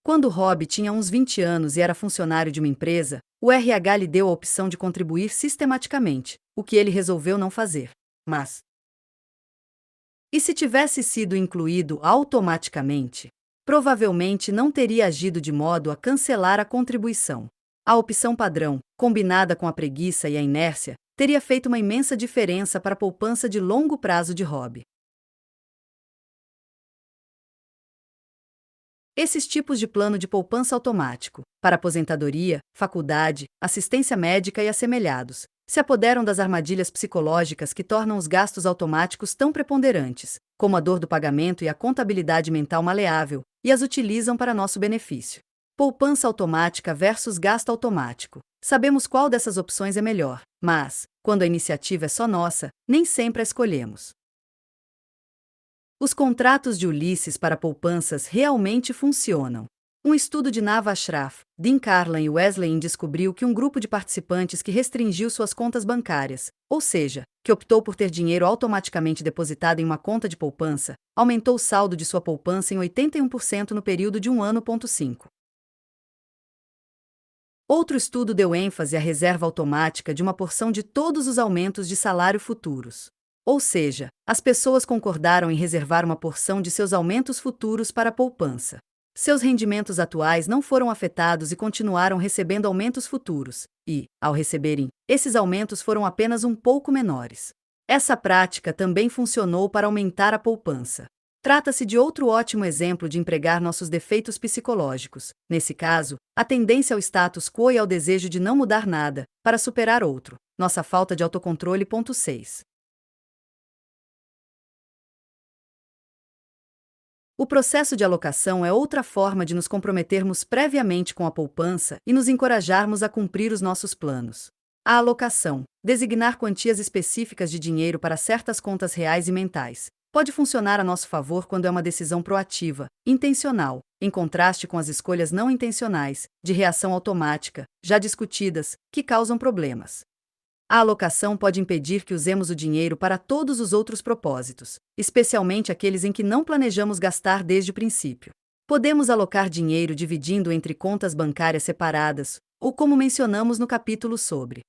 [SPEAKER 2] Quando Rob tinha uns 20 anos e era funcionário de uma empresa, o RH lhe deu a opção de contribuir sistematicamente, o que ele resolveu não fazer. Mas, e se tivesse sido incluído automaticamente? Provavelmente não teria agido de modo a cancelar a contribuição. A opção padrão, combinada com a preguiça e a inércia, teria feito uma imensa diferença para a poupança de longo prazo de Rob. Esses tipos de plano de poupança automático, para aposentadoria, faculdade, assistência médica e assemelhados, se apoderam das armadilhas psicológicas que tornam os gastos automáticos tão preponderantes, como a dor do pagamento e a contabilidade mental maleável, e as utilizam para nosso benefício. Poupança automática versus gasto automático. Sabemos qual dessas opções é melhor, mas, quando a iniciativa é só nossa, nem sempre a escolhemos. Os contratos de Ulisses para poupanças realmente funcionam. Um estudo de Nava Ashraf, Dean Carlin e Wesleyan descobriu que um grupo de participantes que restringiu suas contas bancárias, ou seja, que optou por ter dinheiro automaticamente depositado em uma conta de poupança, aumentou o saldo de sua poupança em 81% no período de 1 ano.5. Outro estudo deu ênfase à reserva automática de uma porção de todos os aumentos de salário futuros. Ou seja, as pessoas concordaram em reservar uma porção de seus aumentos futuros para a poupança. Seus rendimentos atuais não foram afetados e continuaram recebendo aumentos futuros, e, ao receberem, esses aumentos foram apenas um pouco menores. Essa prática também funcionou para aumentar a poupança. Trata-se de outro ótimo exemplo de empregar nossos defeitos psicológicos, nesse caso, a tendência ao status quo e ao desejo de não mudar nada, para superar outro, nossa falta de autocontrole. 6. O processo de alocação é outra forma de nos comprometermos previamente com a poupança e nos encorajarmos a cumprir os nossos planos. A alocação, designar quantias específicas de dinheiro para certas contas reais e mentais, pode funcionar a nosso favor quando é uma decisão proativa, intencional, em contraste com as escolhas não intencionais, de reação automática, já discutidas, que causam problemas. A alocação pode impedir que usemos o dinheiro para todos os outros propósitos, especialmente aqueles em que não planejamos gastar desde o princípio. Podemos alocar dinheiro dividindo entre contas bancárias separadas, ou como mencionamos no capítulo sobre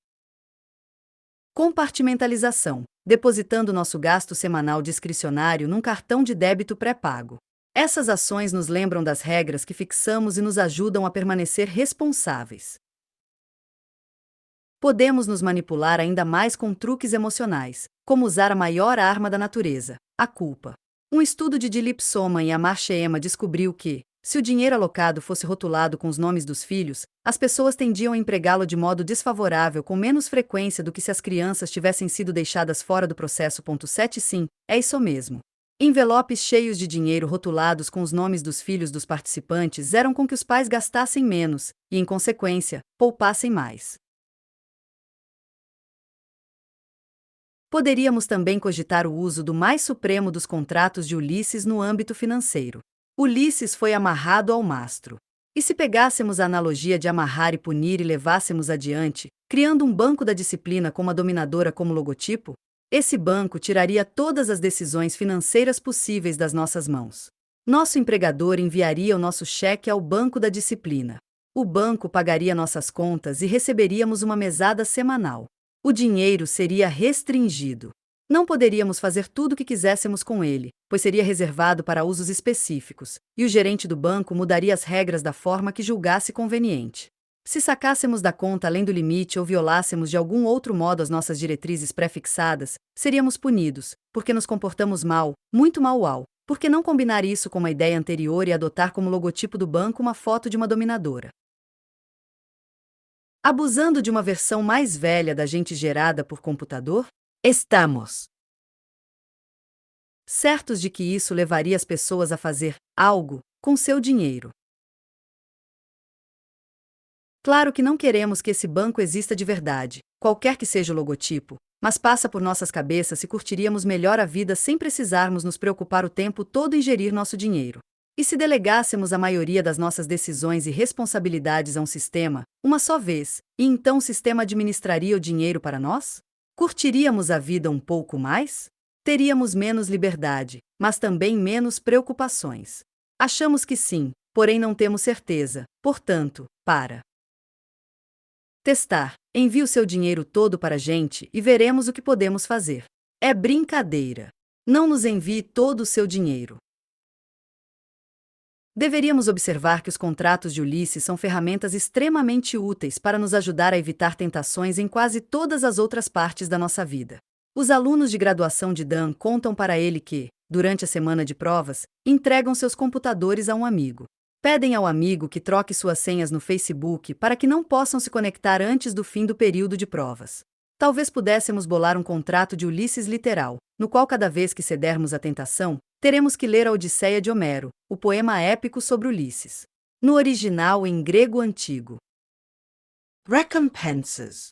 [SPEAKER 2] compartimentalização, depositando nosso gasto semanal discricionário num cartão de débito pré-pago. Essas ações nos lembram das regras que fixamos e nos ajudam a permanecer responsáveis. Podemos nos manipular ainda mais com truques emocionais, como usar a maior arma da natureza, a culpa. Um estudo de Dilip Soman e Amar Sheema descobriu que, se o dinheiro alocado fosse rotulado com os nomes dos filhos, as pessoas tendiam a empregá-lo de modo desfavorável com menos frequência do que se as crianças tivessem sido deixadas fora do processo. 7 Sim, é isso mesmo. Envelopes cheios de dinheiro rotulados com os nomes dos filhos dos participantes eram com que os pais gastassem menos, e, em consequência, poupassem mais. Poderíamos também cogitar o uso do mais supremo dos contratos de Ulisses no âmbito financeiro. Ulisses foi amarrado ao mastro. E se pegássemos a analogia de amarrar e punir e levássemos adiante, criando um banco da disciplina com uma dominadora como logotipo? Esse banco tiraria todas as decisões financeiras possíveis das nossas mãos. Nosso empregador enviaria o nosso cheque ao banco da disciplina. O banco pagaria nossas contas e receberíamos uma mesada semanal. O dinheiro seria restringido. Não poderíamos fazer tudo o que quiséssemos com ele, pois seria reservado para usos específicos, e o gerente do banco mudaria as regras da forma que julgasse conveniente. Se sacássemos da conta além do limite ou violássemos de algum outro modo as nossas diretrizes pré-fixadas, seríamos punidos, porque nos comportamos mal, muito mal. Por que não combinar isso com uma ideia anterior e adotar como logotipo do banco uma foto de uma dominadora? Abusando de uma versão mais velha da gente gerada por computador? Estamos certos de que isso levaria as pessoas a fazer algo com seu dinheiro. Claro que não queremos que esse banco exista de verdade, qualquer que seja o logotipo, mas passa por nossas cabeças se curtiríamos melhor a vida sem precisarmos nos preocupar o tempo todo em gerir nosso dinheiro. E se delegássemos a maioria das nossas decisões e responsabilidades a um sistema, uma só vez, e então o sistema administraria o dinheiro para nós? Curtiríamos a vida um pouco mais? Teríamos menos liberdade, mas também menos preocupações. Achamos que sim, porém não temos certeza, portanto, para testar, envie o seu dinheiro todo para a gente e veremos o que podemos fazer. É brincadeira. Não nos envie todo o seu dinheiro. Deveríamos observar que os contratos de Ulisses são ferramentas extremamente úteis para nos ajudar a evitar tentações em quase todas as outras partes da nossa vida. Os alunos de graduação de Dan contam para ele que, durante a semana de provas, entregam seus computadores a um amigo. Pedem ao amigo que troque suas senhas no Facebook para que não possam se conectar antes do fim do período de provas. Talvez pudéssemos bolar um contrato de Ulisses literal, no qual cada vez que cedermos à tentação, teremos que ler a Odisseia de Homero, o poema épico sobre Ulisses. No original em grego antigo.
[SPEAKER 4] Recompenses.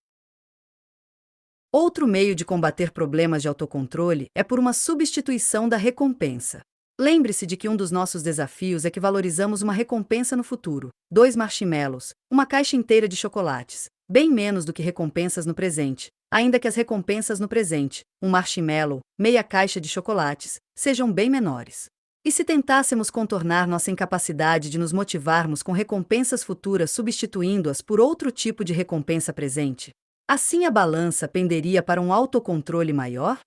[SPEAKER 2] Outro meio de combater problemas de autocontrole é por uma substituição da recompensa. Lembre-se de que um dos nossos desafios é que valorizamos uma recompensa no futuro, 2 marshmallows, uma caixa inteira de chocolates, bem menos do que recompensas no presente, ainda que as recompensas no presente, um marshmallow, meia caixa de chocolates, sejam bem menores. E se tentássemos contornar nossa incapacidade de nos motivarmos com recompensas futuras substituindo-as por outro tipo de recompensa presente? Assim a balança penderia para um autocontrole maior?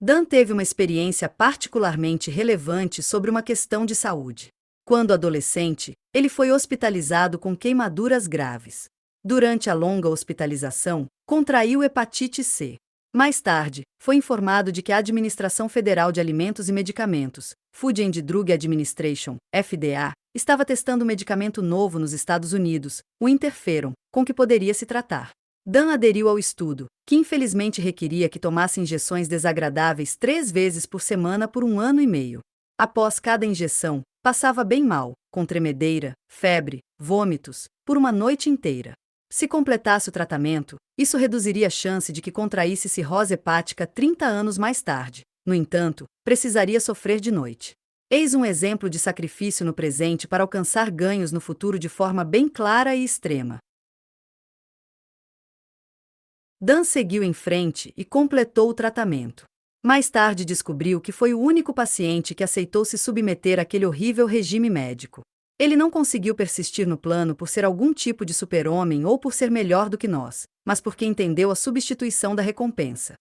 [SPEAKER 2] Dan teve uma experiência particularmente relevante sobre uma questão de saúde. Quando adolescente, ele foi hospitalizado com queimaduras graves. Durante a longa hospitalização, contraiu hepatite C. Mais tarde, foi informado de que a Administração Federal de Alimentos e Medicamentos, Food and Drug Administration, FDA, estava testando um medicamento novo nos Estados Unidos, o interferon, com que poderia se tratar. Dan aderiu ao estudo, que infelizmente requeria que tomasse injeções desagradáveis 3 vezes por semana por 1 ano e meio. Após cada injeção, passava bem mal, com tremedeira, febre, vômitos, por uma noite inteira. Se completasse o tratamento, isso reduziria a chance de que contraísse cirrose hepática 30 anos mais tarde. No entanto, precisaria sofrer de noite. Eis um exemplo de sacrifício no presente para alcançar ganhos no futuro de forma bem clara e extrema. Dan seguiu em frente e completou o tratamento. Mais tarde descobriu que foi o único paciente que aceitou se submeter àquele horrível regime médico. Ele não conseguiu persistir no plano por ser algum tipo de super-homem ou por ser melhor do que nós, mas porque entendeu a substituição da recompensa.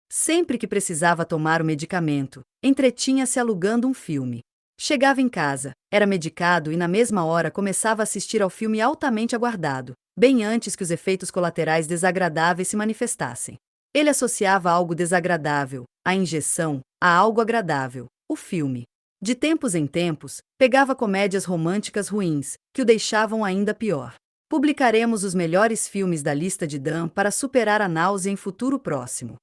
[SPEAKER 2] Sempre que precisava tomar o medicamento, entretinha-se alugando um filme. Chegava em casa, era medicado e na mesma hora começava a assistir ao filme altamente aguardado, bem antes que os efeitos colaterais desagradáveis se manifestassem. Ele associava algo desagradável, a injeção, a algo agradável, o filme. De tempos em tempos, pegava comédias românticas ruins, que o deixavam ainda pior. Publicaremos os melhores filmes da lista de Dan para superar a náusea em futuro próximo.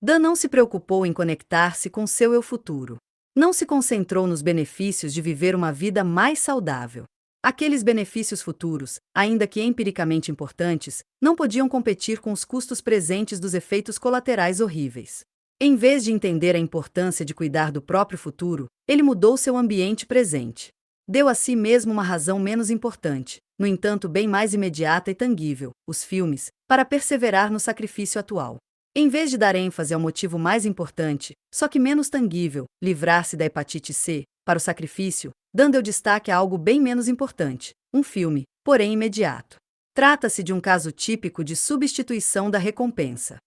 [SPEAKER 2] Dan não se preocupou em conectar-se com seu eu futuro. Não se concentrou nos benefícios de viver uma vida mais saudável. Aqueles benefícios futuros, ainda que empiricamente importantes, não podiam competir com os custos presentes dos efeitos colaterais horríveis. Em vez de entender a importância de cuidar do próprio futuro, ele mudou seu ambiente presente. Deu a si mesmo uma razão menos importante, no entanto bem mais imediata e tangível, os filmes, para perseverar no sacrifício atual. Em vez de dar ênfase ao motivo mais importante, só que menos tangível, livrar-se da hepatite C, para o sacrifício, dando destaque a algo bem menos importante, um filme, porém imediato. Trata-se de um caso típico de substituição da recompensa.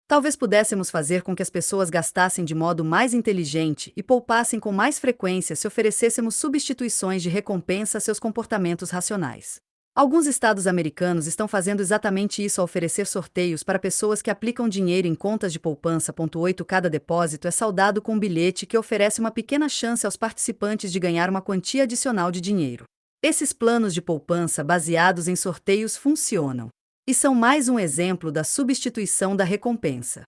[SPEAKER 2] Talvez pudéssemos fazer com que as pessoas gastassem de modo mais inteligente e poupassem com mais frequência se oferecêssemos substituições de recompensa a seus comportamentos racionais. Alguns estados americanos estão fazendo exatamente isso ao oferecer sorteios para pessoas que aplicam dinheiro em contas de poupança. 8 Cada depósito é saldado com um bilhete que oferece uma pequena chance aos participantes de ganhar uma quantia adicional de dinheiro. Esses planos de poupança baseados em sorteios funcionam. E são mais um exemplo da substituição da recompensa.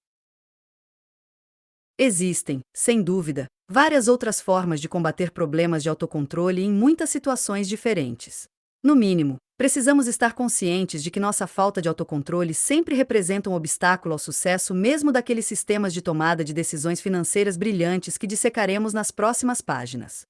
[SPEAKER 2] Existem, sem dúvida, várias outras formas de combater problemas de autocontrole em muitas situações diferentes. No mínimo, precisamos estar conscientes de que nossa falta de autocontrole sempre representa um obstáculo ao sucesso mesmo daqueles sistemas de tomada de decisões financeiras brilhantes que dissecaremos nas próximas páginas.